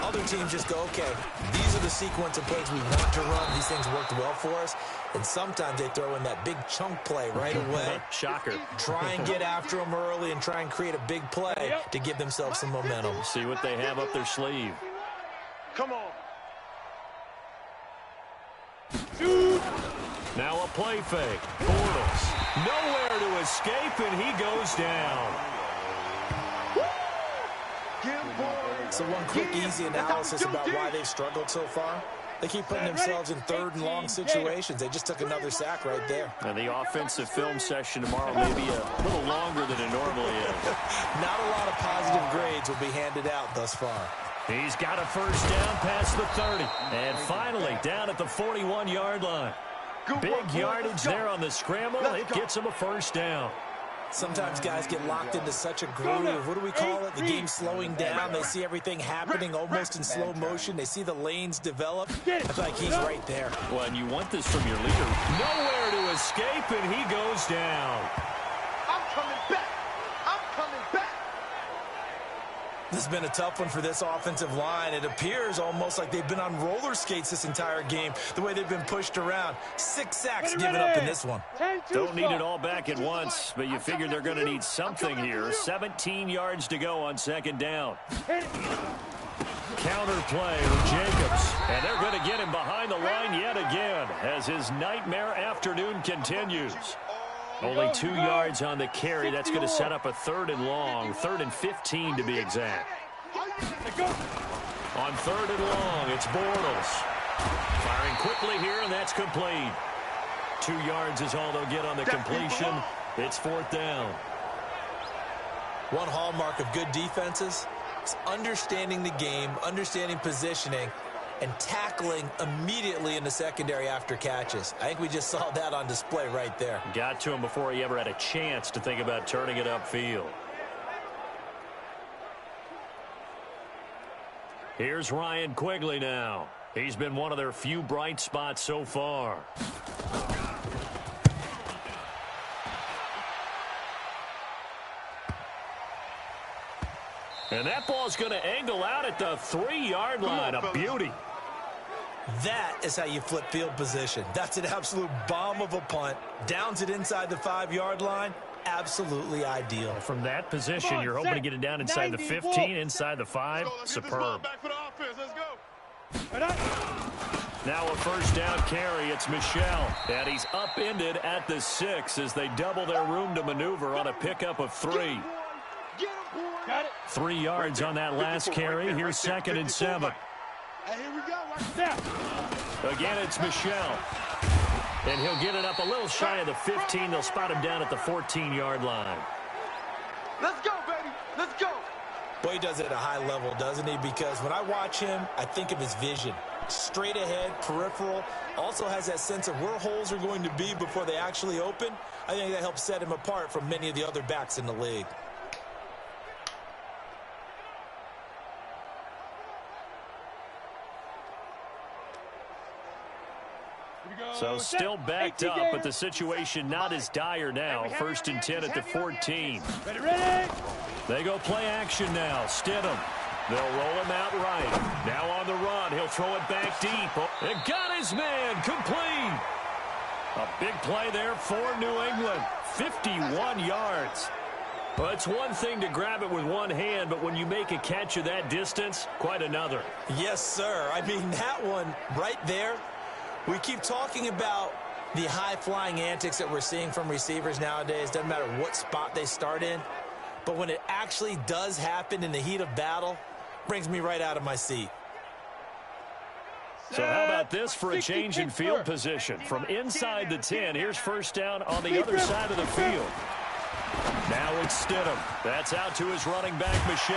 Other teams just go, okay, these are the sequence of plays we want to run. These things worked well for us. And sometimes they throw in that big chunk play right away. Shocker. Try and get after them early and try and create a big play to give themselves some momentum. See what they have up their sleeve. Come on. Now a play fake. Bortles. Nowhere to escape, and he goes down. So one quick, easy analysis about why they've struggled so far. They keep putting themselves in third and long situations. They just took another sack right there. And the offensive film session tomorrow may be a little longer than it normally is. Not a lot of positive grades will be handed out thus far. He's got a first down past the 30. And finally down at the 41-yard line. Big yardage there on the scramble. It gets him a first down. Sometimes guys get locked into such a groove. What do we call it? The game slowing down. They see everything happening almost in slow motion. They see the lanes develop. I feel like he's right there. Well, and you want this from your leader. Nowhere to escape, and he goes down. I'm coming back. I'm coming back. This has been a tough one for this offensive line. It appears almost like they've been on roller skates this entire game, the way they've been pushed around. 6 sacks given up in this one. Don't need it all back at once, but you figure they're going to need something here. 17 yards to go on second down. Counter play with Jacobs, and they're going to get him behind the line yet again as his nightmare afternoon continues. Only 2 yards on the carry. That's going to set up a third and long, 3rd and 15 to be exact. On 3rd and long, it's Bortles. Firing quickly here, and that's complete. 2 yards is all they'll get on the completion. It's 4th down. One hallmark of good defenses is understanding the game, understanding positioning, and tackling immediately in the secondary after catches. I think we just saw that on display right there. Got to him before he ever had a chance to think about turning it upfield. Here's Ryan Quigley now. He's been one of their few bright spots so far. And that ball's going to angle out at the 3-yard line. A beauty. That is how you flip field position. That's an absolute bomb of a punt. Downs it inside the 5-yard line. Absolutely ideal. From that position, you're hoping to get it down inside the 15, inside the 5. Superb. Now a first down carry. It's Michel. And he's upended at the 6 as they double their room to maneuver on a pickup of 3. 3 yards on that last carry. Here's 2nd and 7. Here we go. Watch that. Again, it's Michel. And he'll get it up a little shy of the 15. They'll spot him down at the 14-yard line. Let's go, baby. Let's go. Boy, he does it at a high level, doesn't he? Because when I watch him, I think of his vision. Straight ahead, peripheral. Also has that sense of where holes are going to be before they actually open. I think that helps set him apart from many of the other backs in the league. So still backed up, but the situation not as dire now. 1st and 10 at the 14. Ready. They go play action now. Stidham. They'll roll him out right. Now on the run. He'll throw it back deep. And got his man complete. A big play there for New England. 51 yards. Well, it's one thing to grab it with one hand, but when you make a catch of that distance, quite another. Yes, sir. I mean, that one right there. We keep talking about the high-flying antics that we're seeing from receivers nowadays. Doesn't matter what spot they start in. But when it actually does happen in the heat of battle, brings me right out of my seat. So how about this for a change in field position? From inside the 10, here's first down on the other side of the field. Now it's Stidham. That's out to his running back, Michel.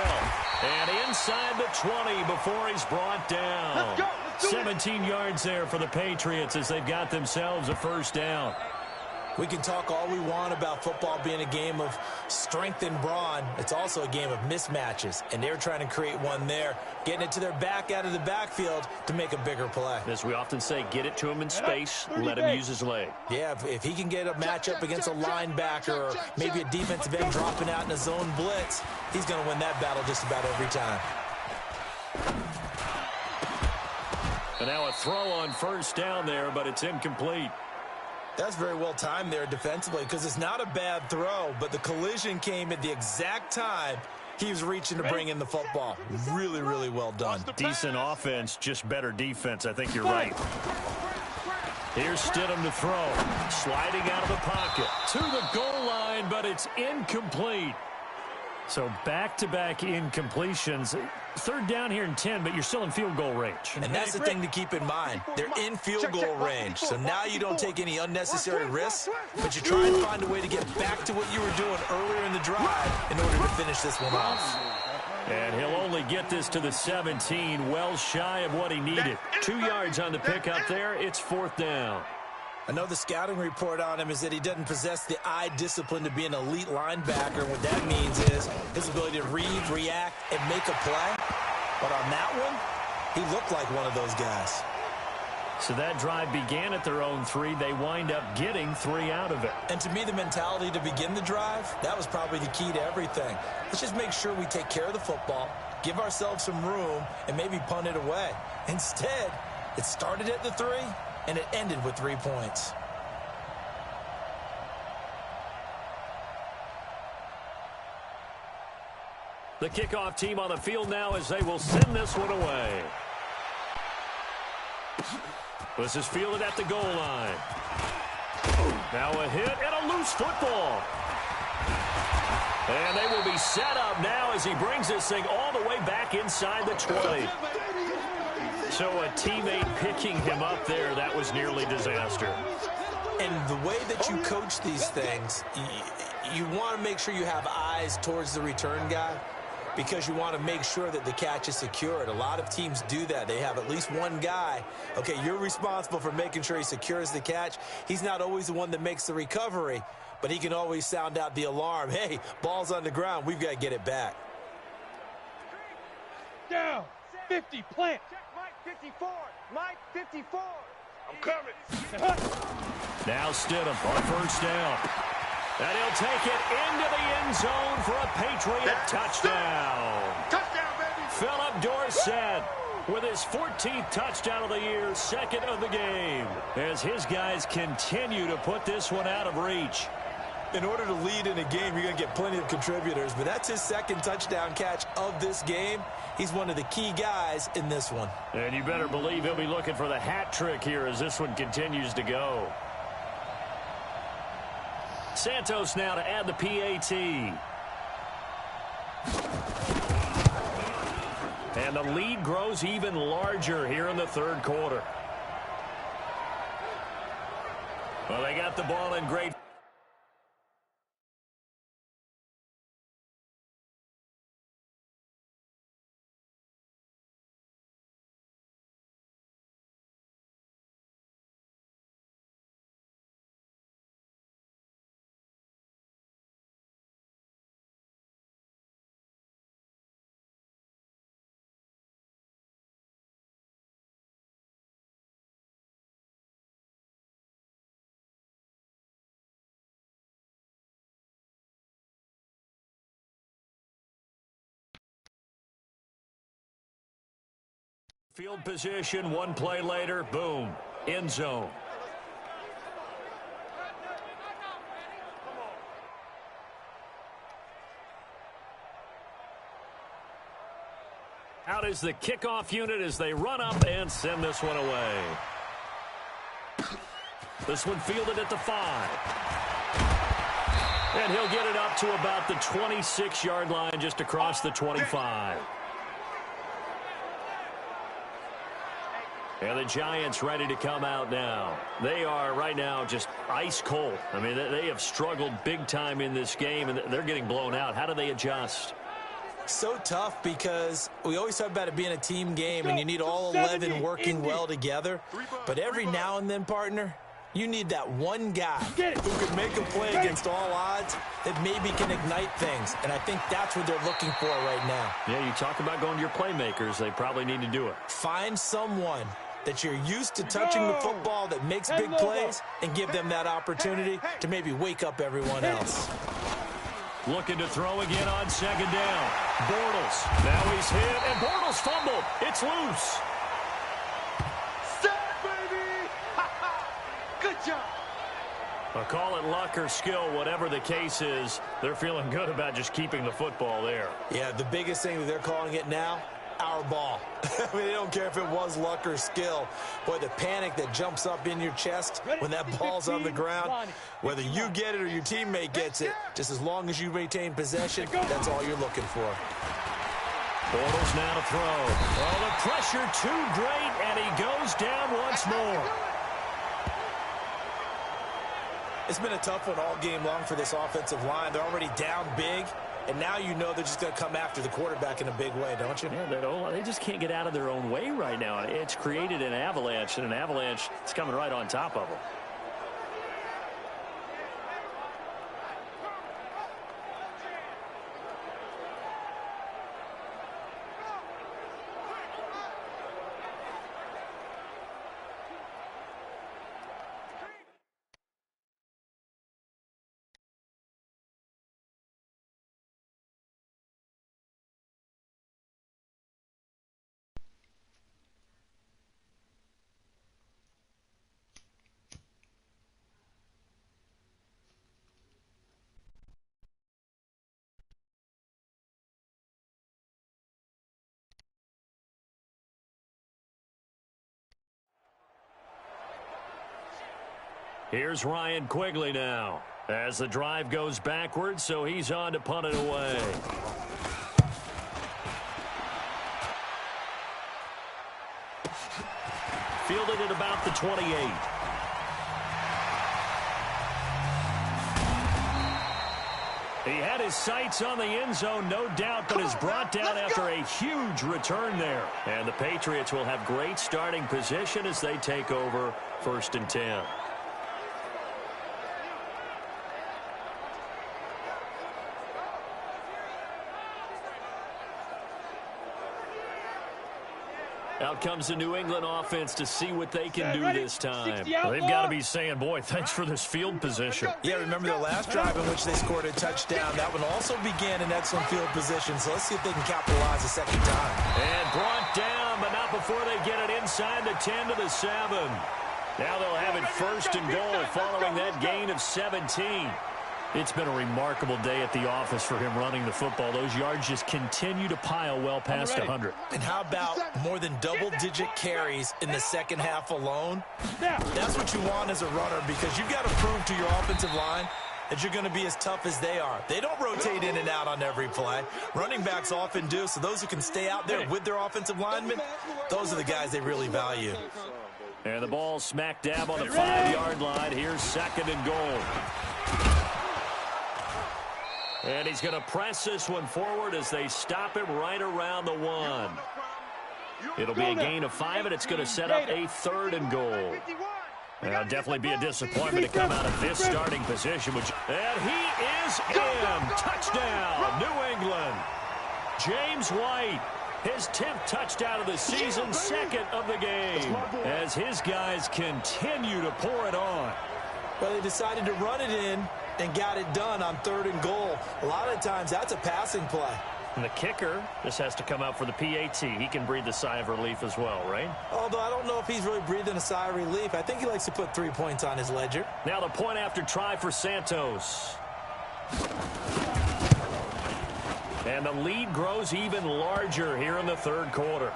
And inside the 20 before he's brought down. Let's go. 17 yards there for the Patriots as they've got themselves a first down. We can talk all we want about football being a game of strength and brawn. It's also a game of mismatches, and they're trying to create one there, getting it to their back out of the backfield to make a bigger play. As we often say, get it to him in space, let him use his leg. Yeah, if he can get a matchup against a linebacker or maybe a defensive end dropping out in a zone blitz, he's going to win that battle just about every time. And now a throw on first down there, but it's incomplete. That's very well timed there defensively because it's not a bad throw, but the collision came at the exact time he was reaching to bring in the football. Really, really well done. Decent offense, just better defense. I think you're right. Here's Stidham to throw. Sliding out of the pocket to the goal line, but it's incomplete. So back-to-back incompletions. Third down here and 10, but you're still in field goal range. And that's the thing to keep in mind. They're in field goal range. So now you don't take any unnecessary risks, but you try and find a way to get back to what you were doing earlier in the drive in order to finish this one off. And he'll only get this to the 17, well shy of what he needed. 2 yards on the pickup there. It's fourth down. I know the scouting report on him is that he doesn't possess the eye discipline to be an elite linebacker. What that means is his ability to read, react, and make a play. But on that one, he looked like one of those guys. So that drive began at their own 3. They wind up getting 3 out of it. And to me, the mentality to begin the drive, that was probably the key to everything. Let's just make sure we take care of the football, give ourselves some room, and maybe punt it away. Instead, it started at the 3, and it ended with 3 points. The kickoff team on the field now as they will send this one away. This is fielded at the goal line. Now a hit and a loose football. And they will be set up now as he brings this thing all the way back inside the 20. So a teammate picking him up there, that was nearly disaster. And the way that you coach these things, you want to make sure you have eyes towards the return guy because you want to make sure that the catch is secured. A lot of teams do that. They have at least one guy. Okay, you're responsible for making sure he secures the catch. He's not always the one that makes the recovery, but he can always sound out the alarm. Hey, ball's on the ground. We've got to get it back. Down. 50, plant. Mike 54. Mike 54. I'm coming. Now Stidham on first down. And he'll take it into the end zone for a Patriot touchdown. Touchdown, baby. Philip Dorsett with his 14th touchdown of the year, second of the game, as his guys continue to put this one out of reach. In order to lead in a game, you're going to get plenty of contributors, but that's his second touchdown catch of this game. He's one of the key guys in this one. And you better believe he'll be looking for the hat trick here as this one continues to go. Santos now to add the PAT. And the lead grows even larger here in the third quarter. Well, they got the ball in great. Field position, one play later, boom, end zone. Out is the kickoff unit as they run up and send this one away. This one fielded at the 5. And he'll get it up to about the 26-yard line just across the 25. And the Giants ready to come out now. They are right now just ice cold. I mean, they have struggled big time in this game, and they're getting blown out. How do they adjust? So tough because we always talk about it being a team game, and you need all 11 working well together. But every now and then, partner, You need that one guy who can make a play against all odds that maybe can ignite things. And I think that's what they're looking for right now. Yeah, you talk about going to your playmakers. They probably need to do it. Find someone that you're used to touching the football that makes big plays and give them that opportunity to maybe wake up everyone else. Looking to throw again on second down. Bortles. Now he's hit, and Bortles fumbled. It's loose. Good job. I'll call it luck or skill, whatever the case is. They're feeling good about just keeping the football there. Yeah, the biggest thing that they're calling it now, our ball. I mean, they don't care if it was luck or skill. Boy, the panic that jumps up in your chest when that ball's on the ground, whether you get it or your teammate gets it, just as long as you retain possession, that's all you're looking for. Bortles now to throw. Oh, the pressure too great, and he goes down once more. It's been a tough one all game long for this offensive line. They're already down big, and now you know they're just going to come after the quarterback in a big way, don't you? Yeah, they just can't get out of their own way right now. It's created an avalanche, and an avalanche is coming right on top of them. Here's Ryan Quigley now as the drive goes backwards, so he's on to punt it away. Fielded at about the 28. He had his sights on the end zone, no doubt, but is brought down after a huge return there. And the Patriots will have great starting position as they take over 1st and 10. Out comes the New England offense to see what they can do this time. They've got to be saying, boy, thanks for this field position. Yeah, remember the last drive in which they scored a touchdown. That one also began in excellent field position, so let's see if they can capitalize a second time. And brought down, but not before they get it inside the 10 to the 7. Now they'll have it 1st and goal following that gain of 17. It's been a remarkable day at the office for him running the football. Those yards just continue to pile well past 100. And how about more than double-digit carries in the second half alone? That's what you want as a runner, because you've got to prove to your offensive line that you're going to be as tough as they are. They don't rotate in and out on every play. Running backs often do, so those who can stay out there with their offensive linemen, those are the guys they really value. And the ball smack dab on the 5-yard line. Here's 2nd and goal. And he's going to press this one forward as they stop him right around the 1. It'll be a gain of 5, and it's going to set up a 3rd and goal. It'll definitely be a disappointment to come out of this starting position. And he is in. Touchdown, New England. James White, his 10th touchdown of the season, 2nd of the game, as his guys continue to pour it on. Well, they decided to run it in and got it done on 3rd and goal. A lot of times that's a passing play. And the kicker just has to come out for the PAT. He can breathe a sigh of relief as well, right? Although I don't know if he's really breathing a sigh of relief. I think he likes to put 3 points on his ledger. Now the point after try for Santos. And the lead grows even larger here in the 3rd quarter.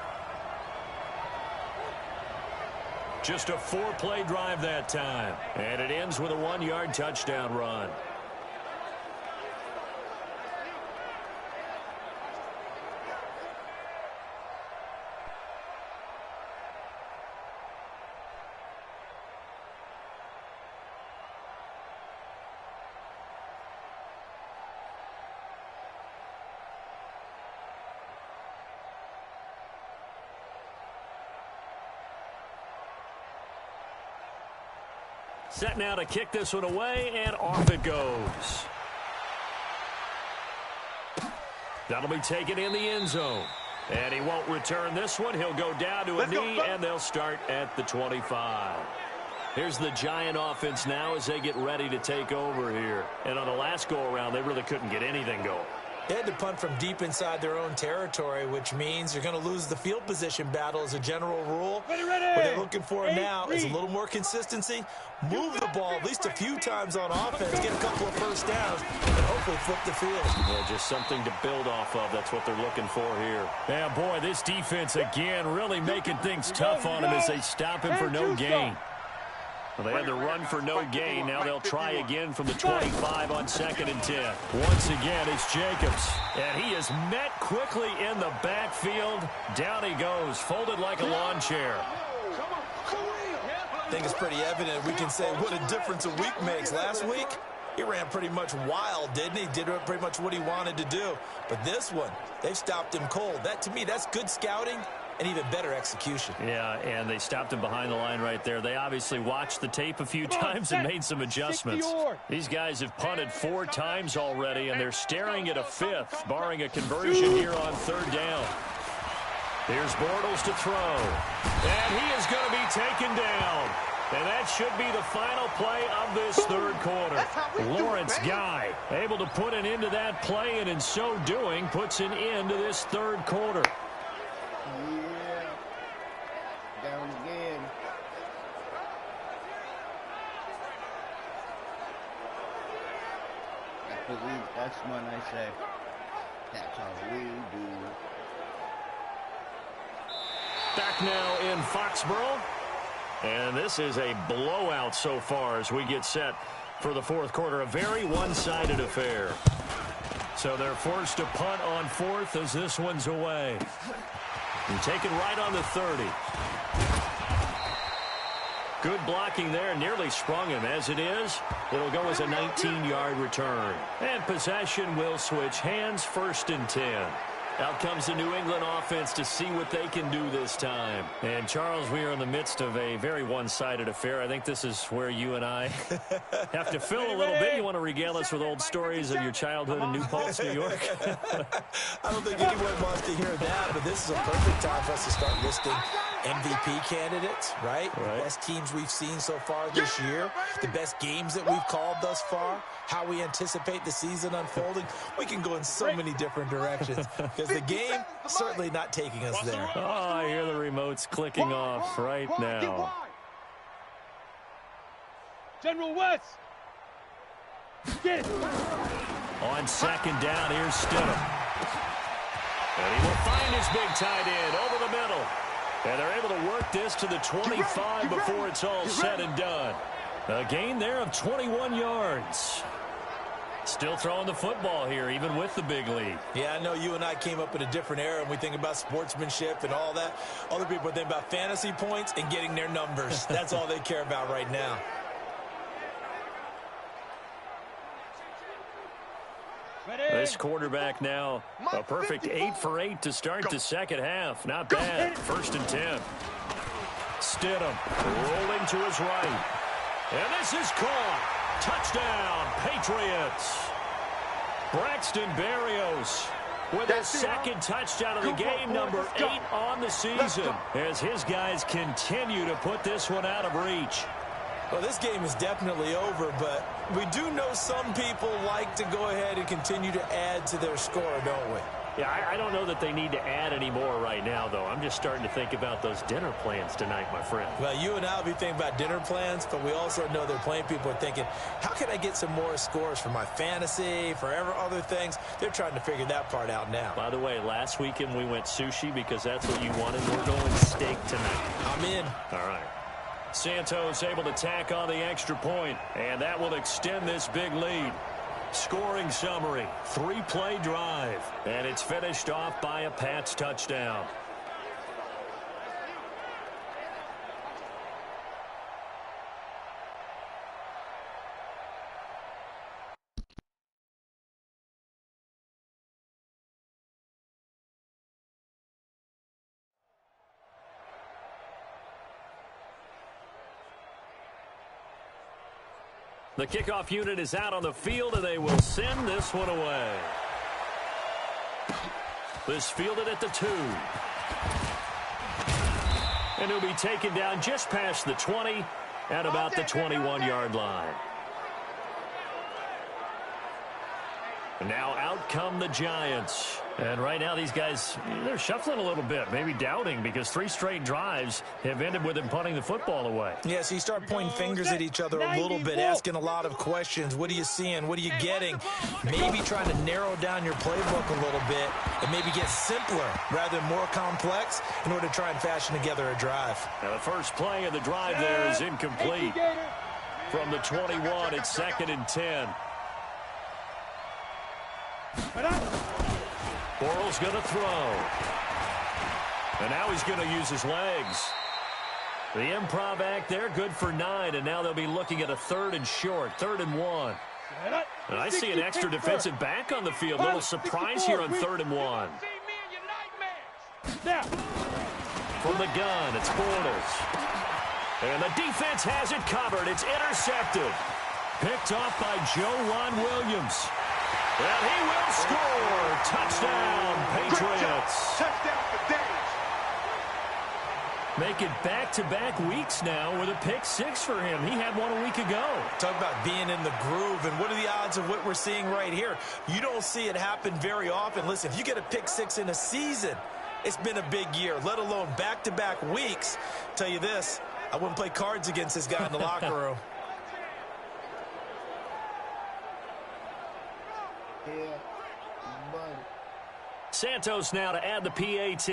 Just a 4-play drive that time. And it ends with a 1-yard touchdown run. Set now to kick this one away, and off it goes. That'll be taken in the end zone. And he won't return this one. He'll go down to a knee, and they'll start at the 25. Here's the Giant offense now as they get ready to take over here. And on the last go-around, they really couldn't get anything going. They had to punt from deep inside their own territory, which means you're going to lose the field position battle as a general rule. What they're looking for now is a little more consistency, move the ball at least a few times on offense, get a couple of first downs, and hopefully flip the field. Yeah, just something to build off of. That's what they're looking for here. Yeah, boy, this defense again really making things tough on him as they stop him for no gain. Well, they had the run for no gain. Now they'll try again from the 25 on 2nd and 10. Once again, it's Jacobs. And he is met quickly in the backfield. Down he goes, folded like a lawn chair. I think it's pretty evident. We can say what a difference a week makes. Last week, he ran pretty much wild, didn't he? Did pretty much what he wanted to do. But this one, they've stopped him cold. That, to me, that's good scouting and even better execution. Yeah, and they stopped him behind the line right there. They obviously watched the tape a few times and made some adjustments. These guys have punted 4 times already, and they're staring at a 5th, barring a conversion here on 3rd down. Here's Bortles to throw. And he is going to be taken down. And that should be the final play of this 3rd quarter. Lawrence Guy able to put an end to that play, and in so doing puts an end to this 3rd quarter. Down again. I believe that's when I say, that's how we do. Back now in Foxborough. And this is a blowout so far as we get set for the 4th quarter. A very one-sided affair. So they're forced to punt on 4th as this one's away. And taken right on the 30. Good blocking there. Nearly sprung him. As it is, it'll go as a 19-yard return. And possession will switch hands. 1st and 10. Out comes the New England offense to see what they can do this time. And, Charles, we are in the midst of a very one-sided affair. I think this is where you and I have to fill a little bit. You want to regale us with old stories of your childhood in New Paltz, New York? I don't think anyone wants to hear that, but this is a perfect time for us to start listing MVP candidates, right? The best teams we've seen so far this year, the best games that we've called thus far, how we anticipate the season unfolding. We can go in so many different directions because the game certainly not taking us there. Oh, I hear the remotes clicking off right now. General West. Get it. On 2nd down, here's Stidham. And he will find his big tight end over the middle. And they're able to work this to the 25 before it's all said and done. A gain there of 21 yards. Still throwing the football here, even with the big lead. Yeah, I know you and I came up in a different era, and we think about sportsmanship and all that. Other people think about fantasy points and getting their numbers. That's all they care about right now. This quarterback now, a perfect 8 for 8 to start the 2nd half. Not bad. 1st and 10. Stidham rolling to his right. And this is caught. Touchdown, Patriots. Braxton Berrios with his 2nd touchdown of the game, number 8 on the season, as his guys continue to put this one out of reach. Well, this game is definitely over, but we do know some people like to go ahead and continue to add to their score, don't we? Yeah, I don't know that they need to add any more right now, though. I'm just starting to think about those dinner plans tonight, my friend. Well, you and I will be thinking about dinner plans, but we also know they're playing people are thinking, how can I get some more scores for my fantasy, for other things? They're trying to figure that part out now. By the way, last weekend we went sushi because that's what you wanted. We're going steak tonight. I'm in. All right. Santos able to tack on the extra point, and that will extend this big lead. Scoring summary, 3-play drive, and it's finished off by a Pats touchdown. The kickoff unit is out on the field, and they will send this one away. This fielded at the 2. And he'll be taken down just past the 20 at about the 21-yard line. And now out come the Giants. And right now these guys, they're shuffling a little bit, maybe doubting, because 3 straight drives have ended with them punting the football away. Yeah, so you start pointing fingers at each other a little bit, asking a lot of questions. What are you seeing? What are you getting? Maybe trying to narrow down your playbook a little bit and maybe get simpler rather than more complex in order to try and fashion together a drive. Now the first play of the drive there is incomplete. From the 21, it's 2nd and 10. Borrell's going to throw. And now he's going to use his legs. The improv act there, good for 9, and now they'll be looking at a 3rd and short, 3rd and 1. And I see an extra defensive back on the field. Little surprise here on 3rd and 1. From the gun, it's Bortles. And the defense has it covered. It's intercepted. Picked off by Joe Williams. And he will score. Touchdown, Patriots. Touchdown for Dave. Make it back-to-back weeks now with a pick 6 for him. He had one a week ago. Talk about being in the groove, and what are the odds of what we're seeing right here? You don't see it happen very often. Listen, if you get a pick 6 in a season, it's been a big year, let alone back-to-back weeks. Tell you this, I wouldn't play cards against this guy in the locker room. Santos now to add the PAT.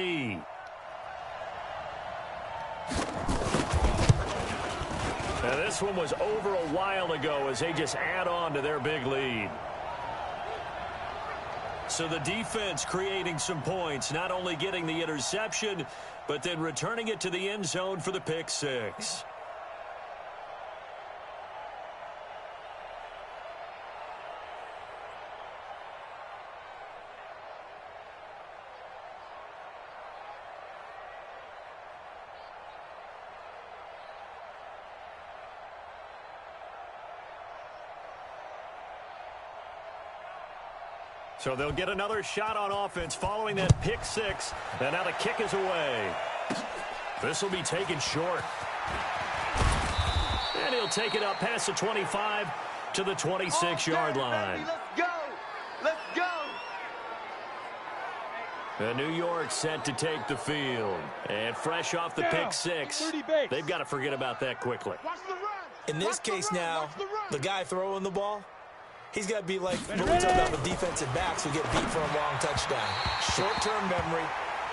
Now this one was over a while ago as they just add on to their big lead. So the defense creating some points, not only getting the interception, but then returning it to the end zone for the pick 6. So they'll get another shot on offense following that pick 6. And now the kick is away. This will be taken short. And he'll take it up past the 25 to the 26-yard line. Let's go. Let's go. And New York set to take the field. And fresh off the pick 6, they've got to forget about that quickly. In this case now, the guy throwing the ball, he's got to be like what we talk about with defensive backs who get beat for a long touchdown. Short-term memory,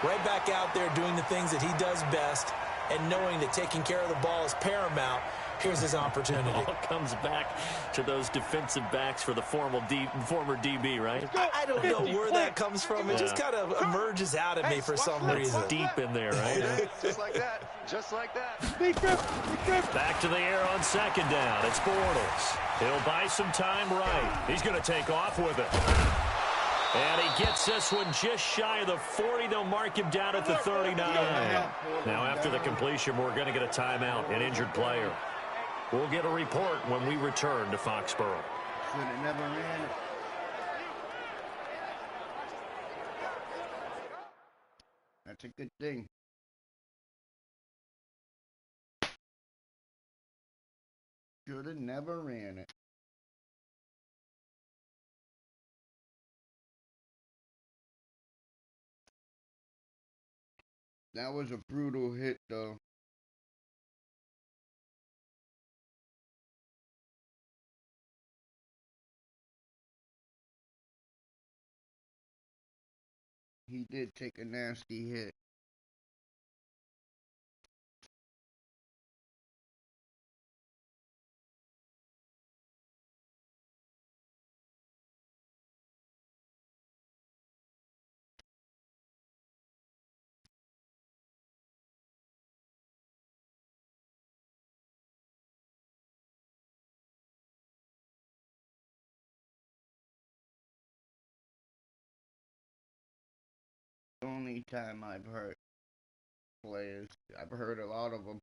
right back out there doing the things that he does best, and knowing that taking care of the ball is paramount. Here's his opportunity. It all comes back to those defensive backs for the former DB, right? I don't know where that comes from. It just kind of emerges out of me for some reason. Deep in there, right? Just like that. Just like that. Back to the air on 2nd down. It's Bortles. He'll buy some time right. He's going to take off with it. And he gets this one just shy of the 40. They'll mark him down at the 39. Now, after the completion, we're going to get a timeout, an injured player. We'll get a report when we return to Foxborough. Should have never ran it. That's a good thing. Should have never ran it. That was a brutal hit, though. He did take a nasty hit. The only time I've heard players, I've heard a lot of them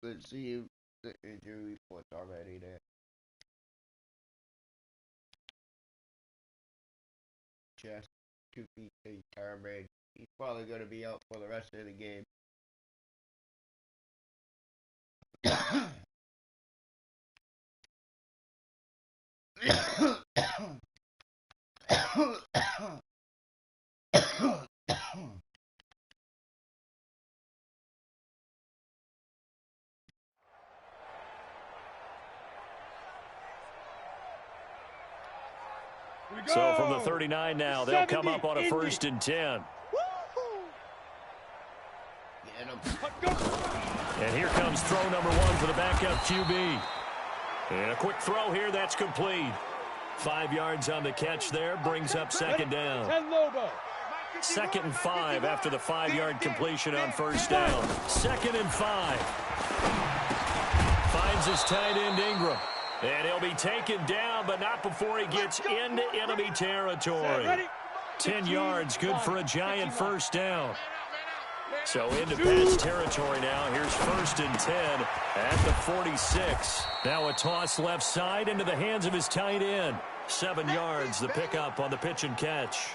Let's see the injury report's already there. Chest, 2 feet, armband. He's probably going to be out for the rest of the game. So from the 39 now, they'll come up on a 1st and 10. And here comes throw number 1 for the backup QB. And a quick throw here, that's complete. 5 yards on the catch there, brings up 2nd down. 2nd and 5 after the 5-yard completion on 1st down. 2nd and 5. Finds his tight end Ingram. And he'll be taken down, but not before he gets into enemy territory. 10 yards, good for a giant 1st down. So into pass territory now. Here's 1st and 10 at the 46. Now a toss left side into the hands of his tight end. 7 yards, the pickup on the pitch and catch.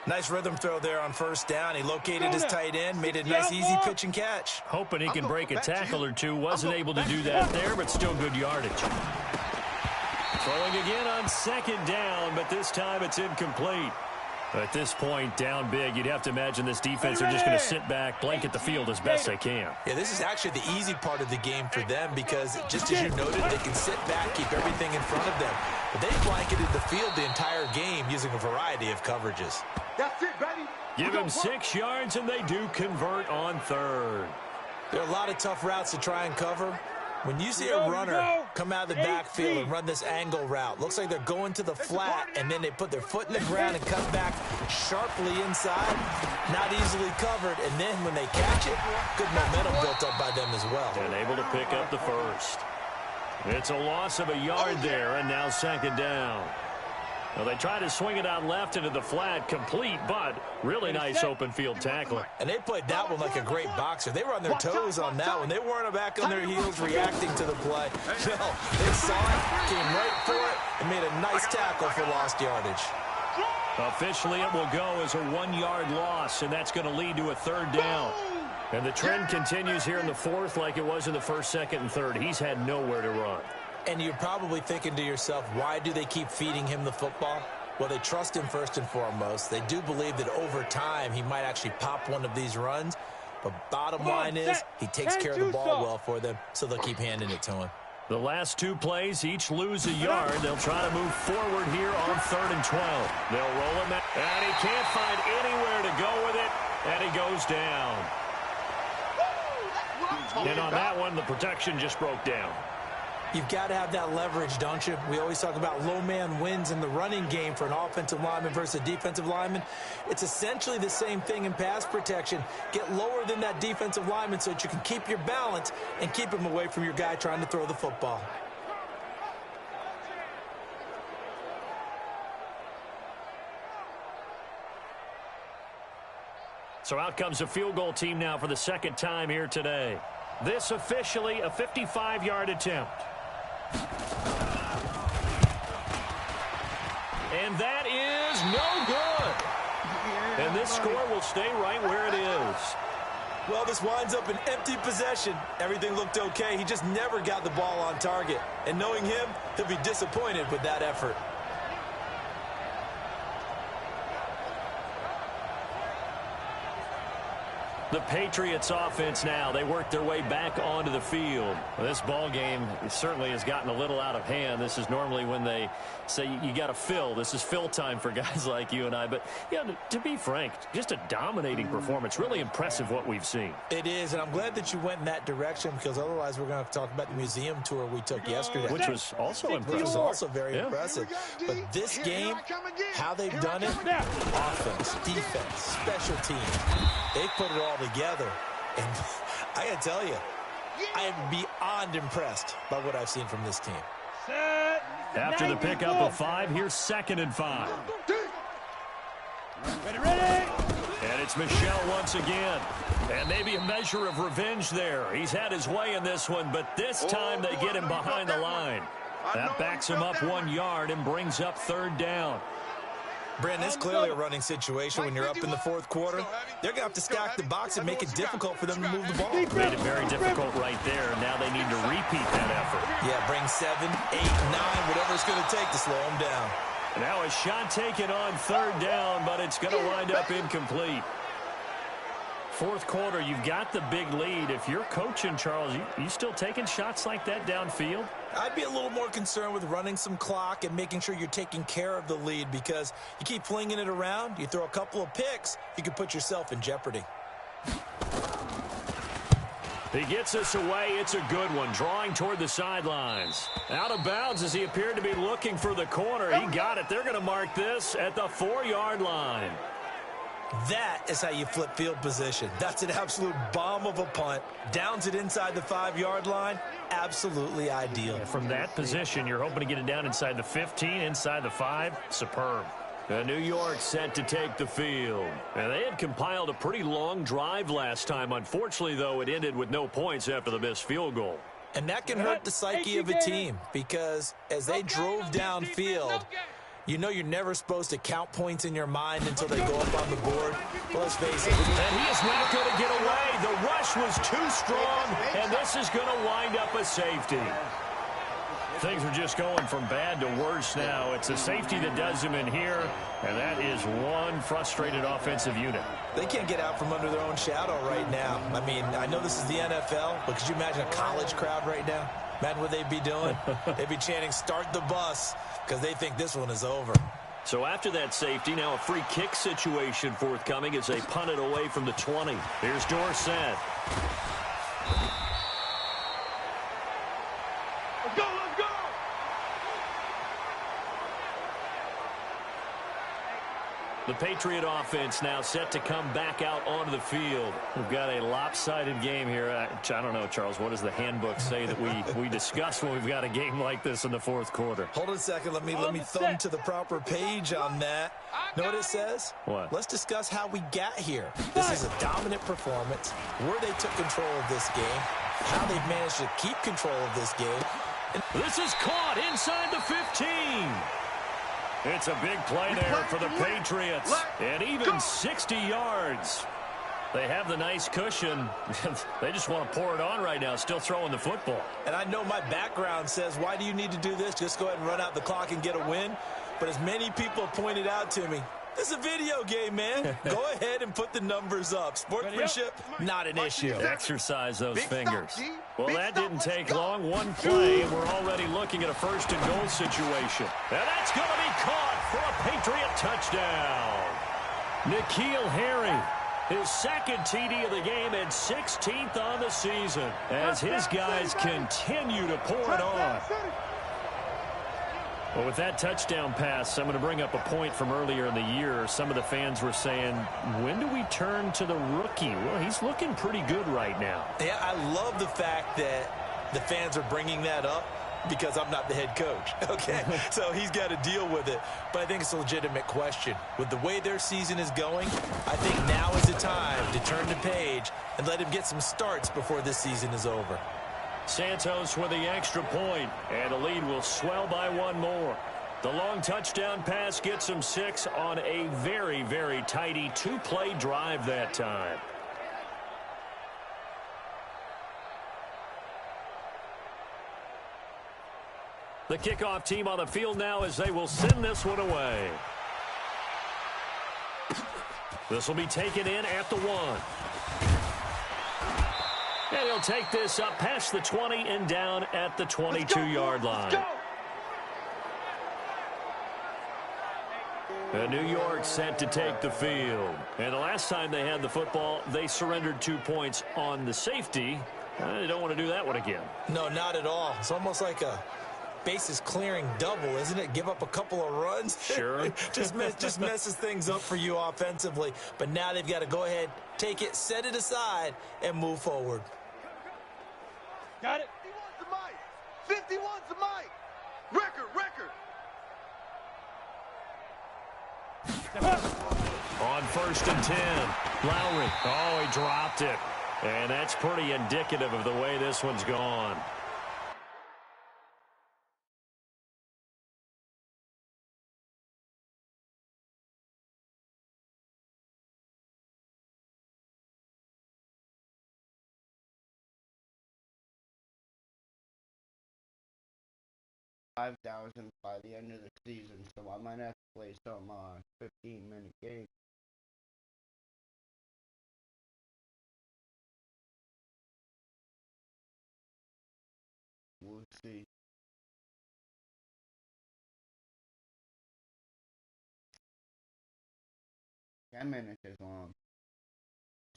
Nice rhythm throw there on 1st down. He located his tight end, made a nice easy pitch and catch. Hoping he can break a tackle or two. Wasn't able to do that there, but still good yardage. Throwing again on 2nd down, but this time it's incomplete. At this point, down big, you'd have to imagine this defense are just going to sit back, blanket the field as best they can. Yeah, this is actually the easy part of the game for them because, just as you noted, they can sit back, keep everything in front of them. But they blanketed the field the entire game using a variety of coverages. That's it, baby. Give him 6 yards, and they do convert on 3rd. There are a lot of tough routes to try and cover. When you see a runner come out of the backfield and run this angle route, looks like they're going to the flat, and then they put their foot in the ground and cut back sharply inside, not easily covered, and then when they catch it, good momentum built up by them as well. And able to pick up the 1st. It's a loss of a yard there, and now 2nd down. Well, they try to swing it out left into the flat, complete, but really nice open field tackling. And they played that one like a great boxer. They were on their toes on that one. They weren't back on their heels reacting to the play. No, they saw it, came right for it, and made a nice tackle for lost yardage. Officially, it will go as a 1-yard loss, and that's going to lead to a 3rd down. And the trend continues here in the 4th like it was in the 1st, 2nd, and 3rd. He's had nowhere to run. And you're probably thinking to yourself, why do they keep feeding him the football? Well, they trust him first and foremost. They do believe that over time he might actually pop one of these runs. But bottom line is he takes care of the ball well for them, so they'll keep handing it to him. The last 2 plays each lose a yard. They'll try to move forward here on 3rd and 12. They'll roll him out, and he can't find anywhere to go with it, and he goes down. And on that one, the protection just broke down. You've got to have that leverage, don't you? We always talk about low man wins in the running game for an offensive lineman versus a defensive lineman. It's essentially the same thing in pass protection. Get lower than that defensive lineman so that you can keep your balance and keep him away from your guy trying to throw the football. So out comes a field goal team now for the 2nd time here today. This officially a 55-yard attempt. And that is no good. And this score will stay right where it is. Well, this winds up an empty possession. Everything looked okay. He just never got the ball on target. And knowing him, he'll be disappointed with that effort. The Patriots offense now, they work their way back onto the field. Well, this ball game certainly has gotten a little out of hand. This is normally when they say you got to fill. This is fill time for guys like you and I. But, yeah, to be frank, just a dominating performance. Really impressive what we've seen. It is, and I'm glad that you went in that direction because otherwise we're going to have to talk about the museum tour we took yesterday. Which was also impressive. Which was also very impressive. But this game, how they've done it, offense, defense, special teams, they've put it all together. And I got to tell you, I am beyond impressed by what I've seen from this team. After the pickup of 5, here's 2nd and 5. Ready. And And it's Michel once again. And maybe a measure of revenge there. He's had his way in this one, but this time they get him behind the line. That backs him up 1 yard and brings up third down. Brandon, it's clearly a running situation when you're up in the fourth quarter. They're going to have to stack the box and make it difficult for them to move the ball. Made it very difficult right there. Now they need to repeat that effort. Yeah, bring 7, 8, 9, whatever it's going to take to slow them down. Now a shot taken on third down, but it's going to wind up incomplete. Fourth quarter, you've got the big lead. If you're coaching, Charles, you still taking shots like that downfield? I'd be a little more concerned with running some clock and making sure you're taking care of the lead, because you keep flinging it around, you throw a couple of picks, you can put yourself in jeopardy. He gets us away. It's a good one, drawing toward the sidelines. Out of bounds as he appeared to be looking for the corner. He got it. They're going to mark this at the 4-yard line. That is how you flip field position. That's an absolute bomb of a punt. Downs it inside the 5-yard line. Absolutely ideal. From that position, you're hoping to get it down inside the 15, inside the 5. Superb. New York set to take the field. And they had compiled a pretty long drive last time. Unfortunately, though, it ended with no points after the missed field goal. And that can hurt the psyche of a team, because as they drove downfield, you know you're never supposed to count points in your mind until they go up on the board. Well, let's face it. And he is not going to get away. The rush was too strong, and this is going to wind up a safety. Things are just going from bad to worse now. It's a safety that does him in here, and that is one frustrated offensive unit. They can't get out from under their own shadow right now. I mean, I know this is the NFL, but could you imagine a college crowd right now? Imagine what they'd be doing. They'd be chanting, "Start the bus," because they think this one is over. So after that safety, now a free kick situation forthcoming as they punt it away from the 20. Here's Dorsett. Let's go, let's go! The Patriot offense now set to come back out onto the field. We've got a lopsided game here. I don't know, Charles, what does the handbook say that we discuss when we've got a game like this in the fourth quarter? Hold on a second. Let me thumb to the proper page on that. Know what it says? What? Let's discuss how we got here. This is a dominant performance, where they took control of this game, how they've managed to keep control of this game. This is caught inside the 15. It's a big play there for the Patriots. And even 60 yards. They have the nice cushion. They just want to pour it on right now, still throwing the football. And I know my background says, why do you need to do this? Just go ahead and run out the clock and get a win. But as many people pointed out to me, this is a video game, man. Go ahead and put the numbers up. Sportsmanship, not an issue. Exercise those fingers. Well, that didn't take long. One play, and we're already looking at a first-and-goal situation. And that's going to be caught for a Patriot touchdown. N'Keal Harry, his second TD of the game and 16th on the season, as his guys continue to pour it on. Well, with that touchdown pass, I'm going to bring up a point from earlier in the year. Some of the fans were saying, when do we turn to the rookie? Well, he's looking pretty good right now. Yeah, I love the fact that the fans are bringing that up, because I'm not the head coach, okay? So he's got to deal with it. But I think it's a legitimate question. With the way their season is going, I think now is the time to turn the page and let him get some starts before this season is over. Santos with the extra point, and the lead will swell by one more. The long touchdown pass gets him 6 on a very, very tidy 2-play drive that time. The kickoff team on the field now as they will send this one away. This will be taken in at the 1. And he'll take this up past the 20 and down at the 22-yard line. And New York set to take the field. And the last time they had the football, they surrendered 2 points on the safety. They don't want to do that one again. No, not at all. It's almost like a bases clearing double, isn't it? Give up a couple of runs. Sure. just messes things up for you offensively. But now they've got to go ahead, take it, set it aside, and move forward. Got it. 51's the mic. Record. On 1st and 10, Lowry. Oh, he dropped it. And that's pretty indicative of the way this one's gone. $5,000 by the end of the season, so I might have to play some 15-minute games. We'll see. $10 minutes is long.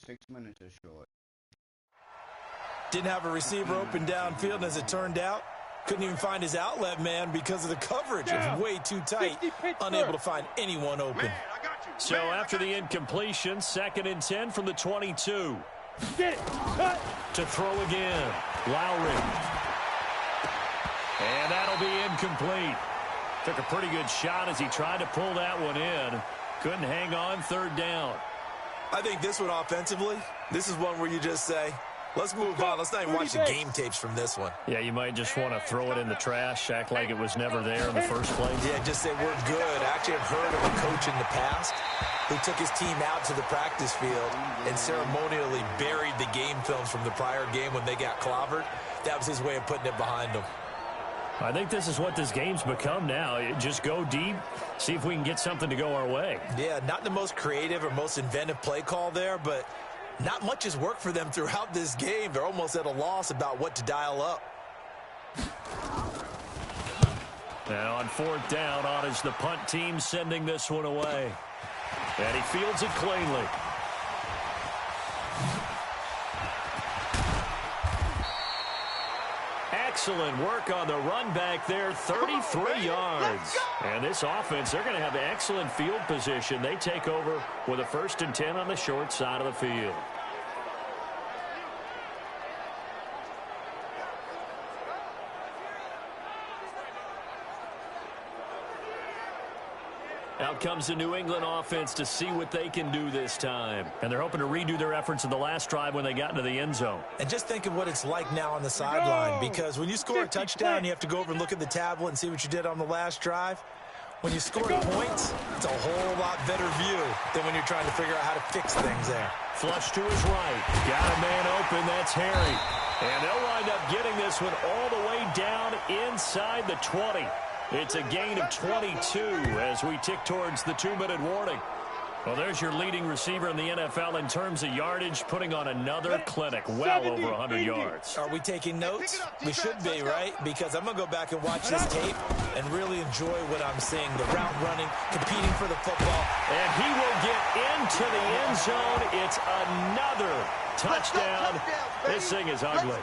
6 minutes is short. Didn't have a receiver open downfield, and as it turned out, couldn't even find his outlet man because of the coverage. It's way too tight, unable to find anyone open. So after the incompletion, 2nd and 10 from the 22. Get it. Cut. To throw again, Lowry. And that'll be incomplete. Took a pretty good shot as he tried to pull that one in. Couldn't hang on, 3rd down. I think this one offensively, this is one where you just say, let's move on. Let's not even watch the game tapes from this one. Yeah, you might just want to throw it in the trash, act like it was never there in the first place. Yeah, just say we're good. Actually, I've heard of a coach in the past who took his team out to the practice field and ceremonially buried the game films from the prior game when they got clobbered. That was his way of putting it behind them. I think this is what this game's become now. Just go deep, see if we can get something to go our way. Yeah, not the most creative or most inventive play call there, but not much has worked for them throughout this game. They're almost at a loss about what to dial up. Now on 4th down, on is the punt team sending this one away. And he fields it cleanly. Excellent work on the run back there, 33 yards. And this offense, they're going to have excellent field position. They take over with a 1st and 10 on the short side of the field. Out comes the New England offense to see what they can do this time. And they're hoping to redo their efforts in the last drive when they got into the end zone. And just think of what it's like now on the sideline, because when you score a touchdown, you have to go over and look at the tablet and see what you did on the last drive. When you score points, it's a whole lot better view than when you're trying to figure out how to fix things there. Flush to his right. Got a man open. That's Harry. And they'll wind up getting this one all the way down inside the 20. It's a gain of 22 as we tick towards the 2-minute warning. Well, there's your leading receiver in the NFL in terms of yardage, putting on another clinic, well over 100 yards. Are we taking notes? We should be, right? Because I'm going to go back and watch this tape and really enjoy what I'm seeing. The route running, competing for the football. And he will get into the end zone. It's another touchdown. This thing is ugly.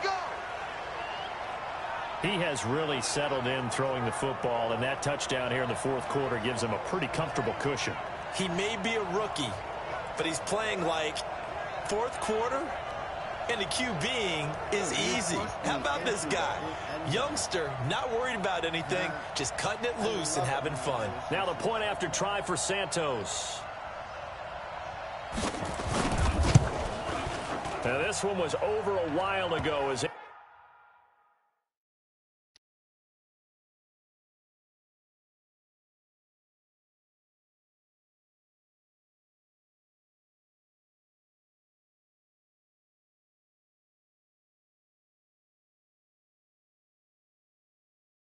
He has really settled in throwing the football, and that touchdown here in the 4th quarter gives him a pretty comfortable cushion. He may be a rookie, but he's playing like 4th quarter, and the QBing is easy. How about this guy? Youngster, not worried about anything, just cutting it loose and having fun. Now the point after try for Santos. Now this one was over a while ago as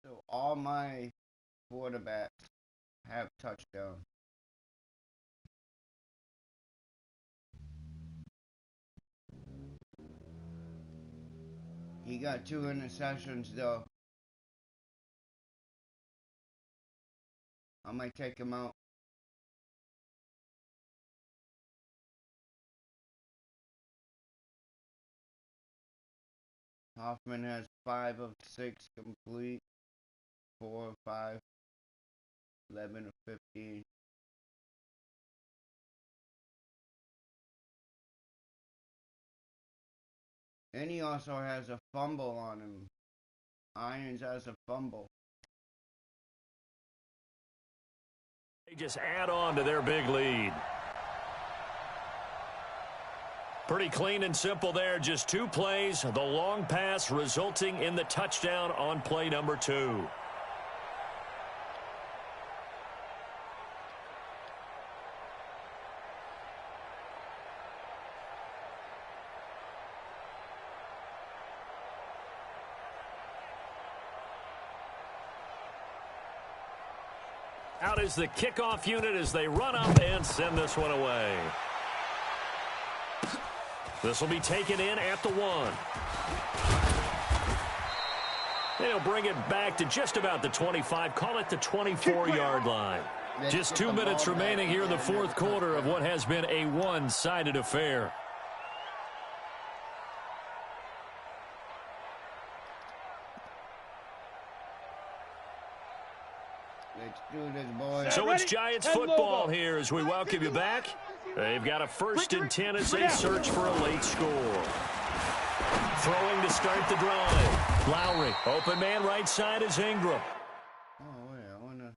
So all my quarterbacks have touchdowns. He got 2 interceptions though. I might take him out. Hoffman has 5 of 6 complete. 4 of 5. 11 of 15. And he also has a fumble on him. Irons has a fumble. they just add on to their big lead. Pretty clean and simple there. Just 2 plays. The long pass resulting in the touchdown on play number 2. Out is the kickoff unit as they run up and send this one away. This will be taken in at the 1. They'll bring it back to just about the 25, call it the 24-yard line. Just 2 minutes remaining here in the fourth quarter of what has been a one-sided affair. Let's do this, boys. So it's Giants football here as we welcome you back. They've got a 1st and 10 as they search for a late score. Throwing to start the drive. Lowry, open man right side is Ingram. Oh, wait, I wanna...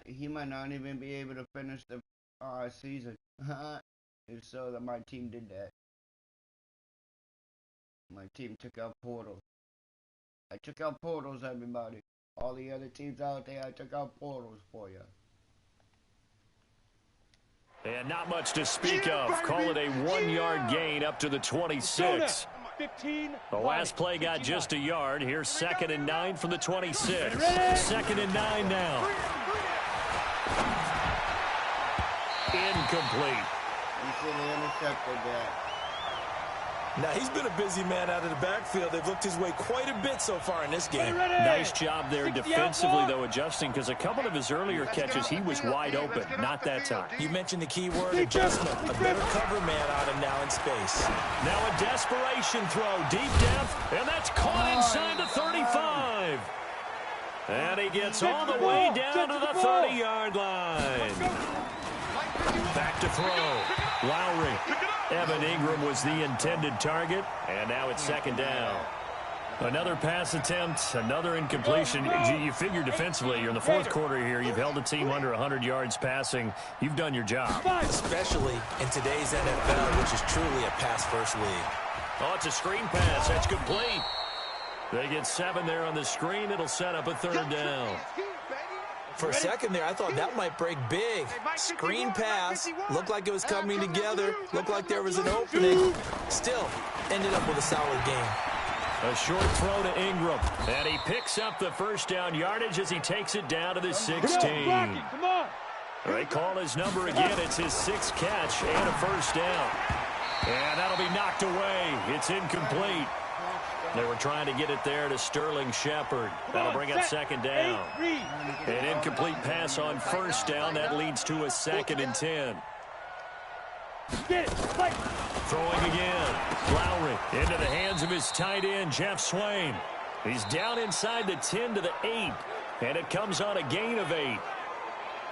He might not even be able to finish the season. If so, that my team did that. My team took out portals. I took out portals, everybody. All the other teams out there, I took out portals for you. And not much to speak of. Call it a 1-yard gain up to the 26. The last play got just a yard. Here's 2nd and 9 from the 26. 2nd and 9 now. Incomplete. He should have intercepted that. Now, he's been a busy man out of the backfield. They've looked his way quite a bit so far in this game. Nice job there defensively, though, adjusting, because a couple of his earlier catches, he was wide open. Not that time. You mentioned the key word, adjustment. A better cover man on him now in space. Now a desperation throw, deep depth, and that's caught inside the 35. And he gets all the way down to the 30-yard line. Back to throw. Lowry. Evan Ingram was the intended target, and now it's 2nd down. Another pass attempt, another incompletion. You figure defensively, you're in the fourth quarter here. You've held a team under 100 yards passing. You've done your job. Especially in today's NFL, which is truly a pass-first league. Oh, it's a screen pass. That's complete. They get 7 there on the screen. It'll set up a 3rd down. For a second there, I thought that might break big. Screen pass. Looked like it was coming together. Looked like there was an opening. Still, ended up with a solid game. A short throw to Ingram. And he picks up the 1st down yardage as he takes it down to the 16. They call his number again. It's his 6th catch and a 1st down. And that'll be knocked away. It's incomplete. They were trying to get it there to Sterling Shepard. That'll bring up 2nd down. An incomplete pass on 1st down. That leads to a 2nd and 10. Throwing again. Lowry into the hands of his tight end, Jeff Swain. He's down inside the 10 to the 8. And it comes on a gain of 8.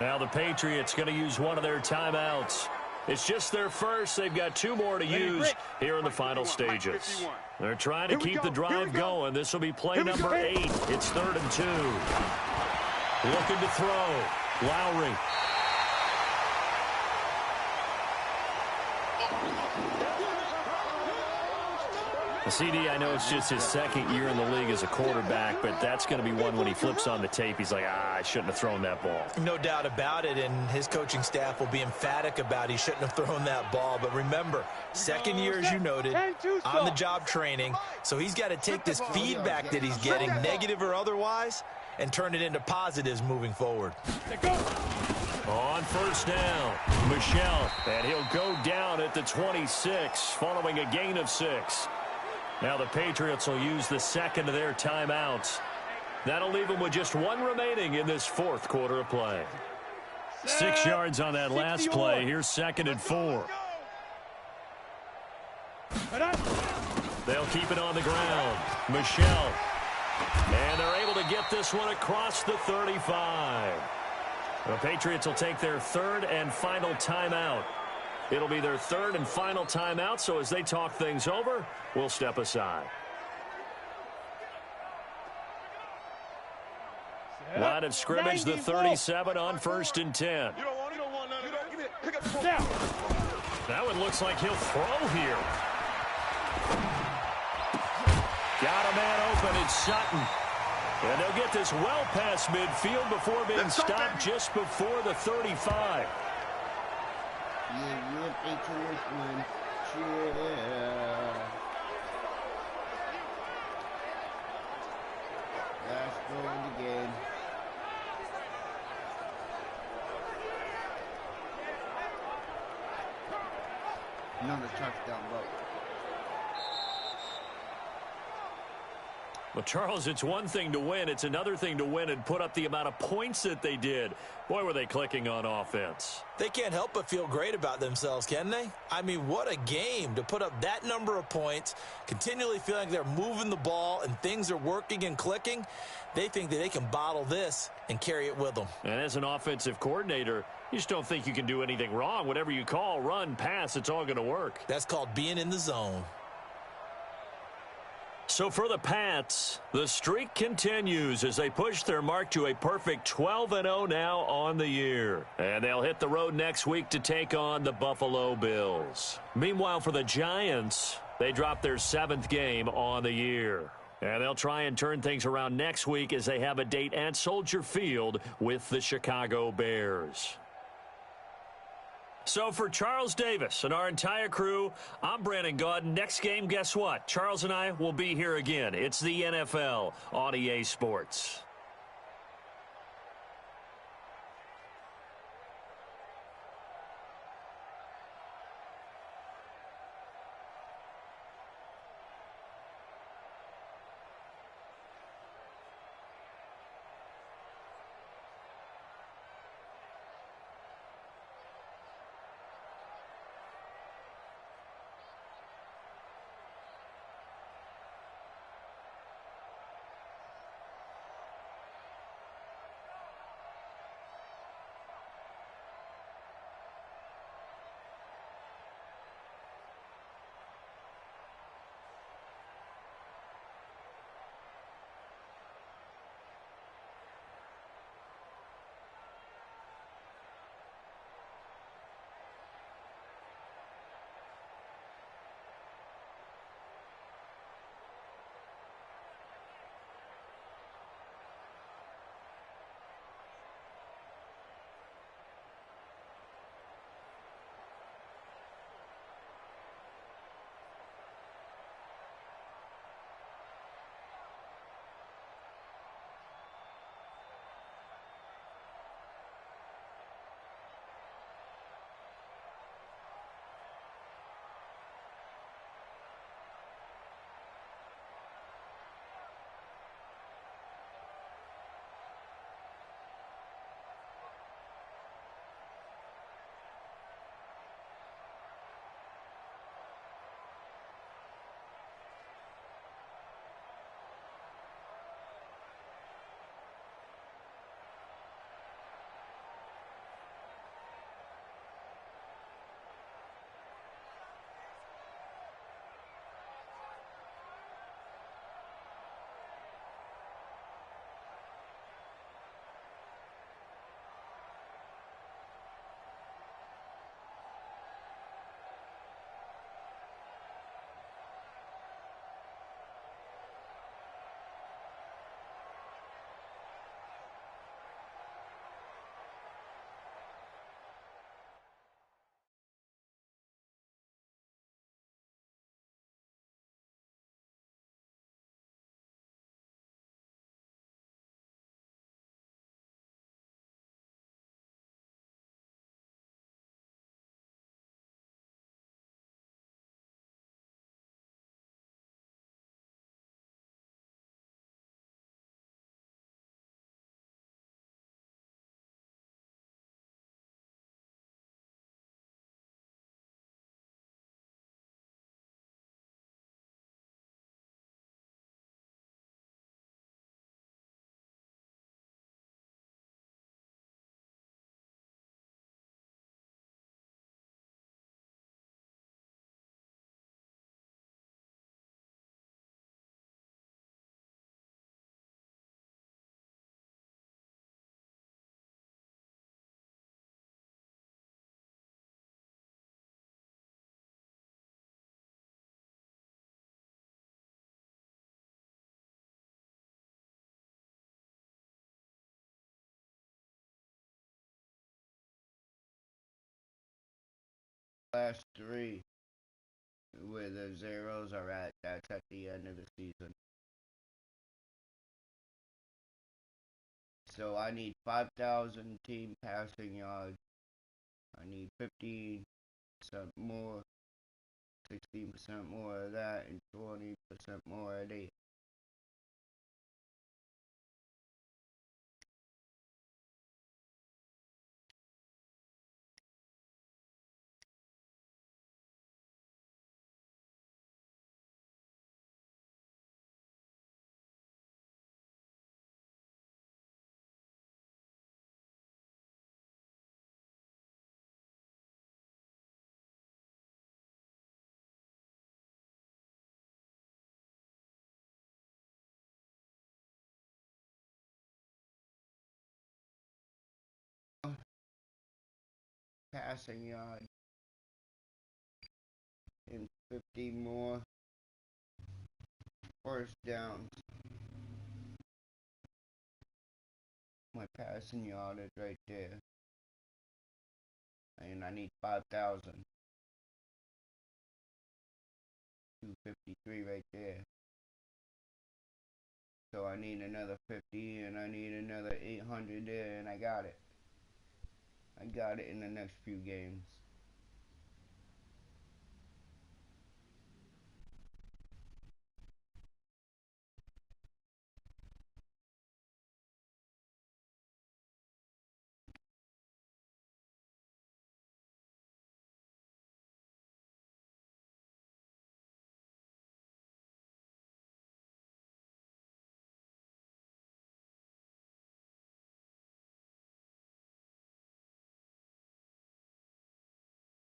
Now the Patriots going to use one of their timeouts. It's just their first. They've got 2 more to use here in the final stages. They're trying to keep the drive going. This will be play number 8. It's 3rd and 2. Looking to throw. Lowry. CD, I know it's just his 2nd year in the league as a quarterback, but that's going to be one when he flips on the tape. He's like, I shouldn't have thrown that ball. No doubt about it, and his coaching staff will be emphatic about he shouldn't have thrown that ball. But remember, 2nd year, as you noted, on-the-job training, so he's got to take this feedback that he's getting, negative or otherwise, and turn it into positives moving forward. On 1st down, Michelle, and he'll go down at the 26 following a gain of 6. Now the Patriots will use the 2nd of their timeouts. That'll leave them with just 1 remaining in this 4th quarter of play. 6 yards on that last play. Here's 2nd and 4. They'll keep it on the ground. Michelle. And they're able to get this one across the 35. The Patriots will take their 3rd and final timeout. It'll be their 3rd and final timeout, so as they talk things over, we'll step aside. Line of scrimmage, the 37 on 1st and 10. You don't want it. You don't want none of that. Give it. Pick up the ball. Now. That one looks like he'll throw here. Got a man open. It's Sutton. And they'll get this well past midfield before being stopped just before the 35. Yeah, you have 8 to this one. Cheer. Last goal in the game. Another touchdown, bro. Well, Charles, it's one thing to win. It's another thing to win and put up the amount of points that they did. Boy, were they clicking on offense. They can't help but feel great about themselves, can they? I mean, what a game to put up that number of points, continually feeling like they're moving the ball and things are working and clicking. They think that they can bottle this and carry it with them. And as an offensive coordinator, you just don't think you can do anything wrong. Whatever you call, run, pass, it's all going to work. That's called being in the zone. So for the Pats, the streak continues as they push their mark to a perfect 12-0 now on the year. And they'll hit the road next week to take on the Buffalo Bills. Meanwhile, for the Giants, they dropped their 7th game on the year. And they'll try and turn things around next week as they have a date at Soldier Field with the Chicago Bears. So for Charles Davis and our entire crew, I'm Brandon Gaudin. Next game, guess what? Charles and I will be here again. It's the NFL on EA Sports. last 3 where the zeros are at, that's at the end of the season. So I need 5,000 team passing yards. I need 15% more, 16% more of that, and 20% more of that. Passing yards and 50 more first downs. My passing yardage right there. And I need 5,000. 253 right there. So I need another 50 and I need another 800 there, and I got it. I got it in the next few games.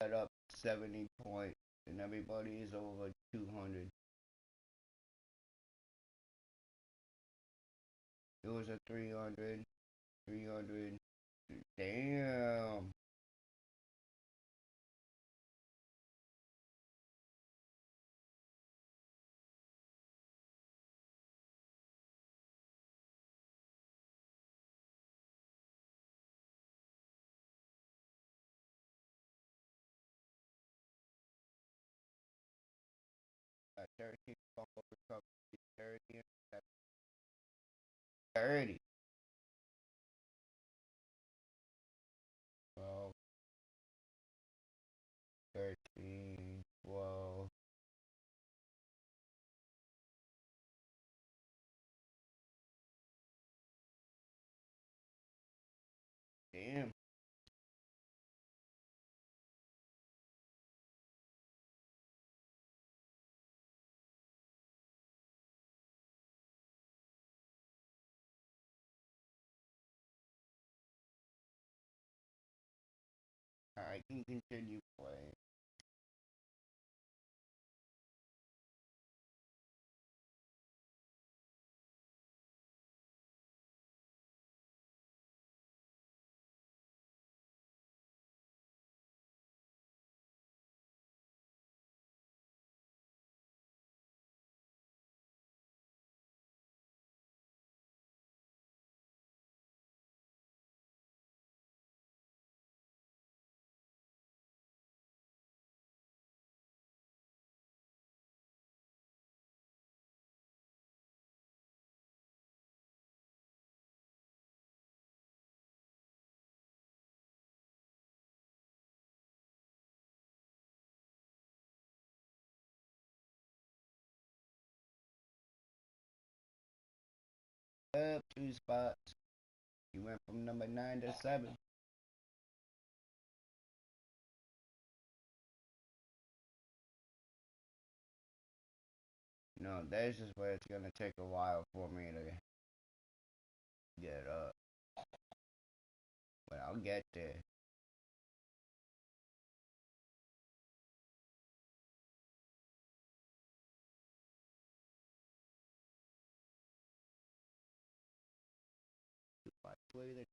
Set up 70 points and everybody is over 200. It was a 300. Damn. Got 13 fumble recovery, 30 and 30. 12, 13, 12. Damn. I can continue playing. Up 2 spots. You went from number 9 to 7. No, this is where it's gonna take a while for me to get up. But I'll get there. If I play the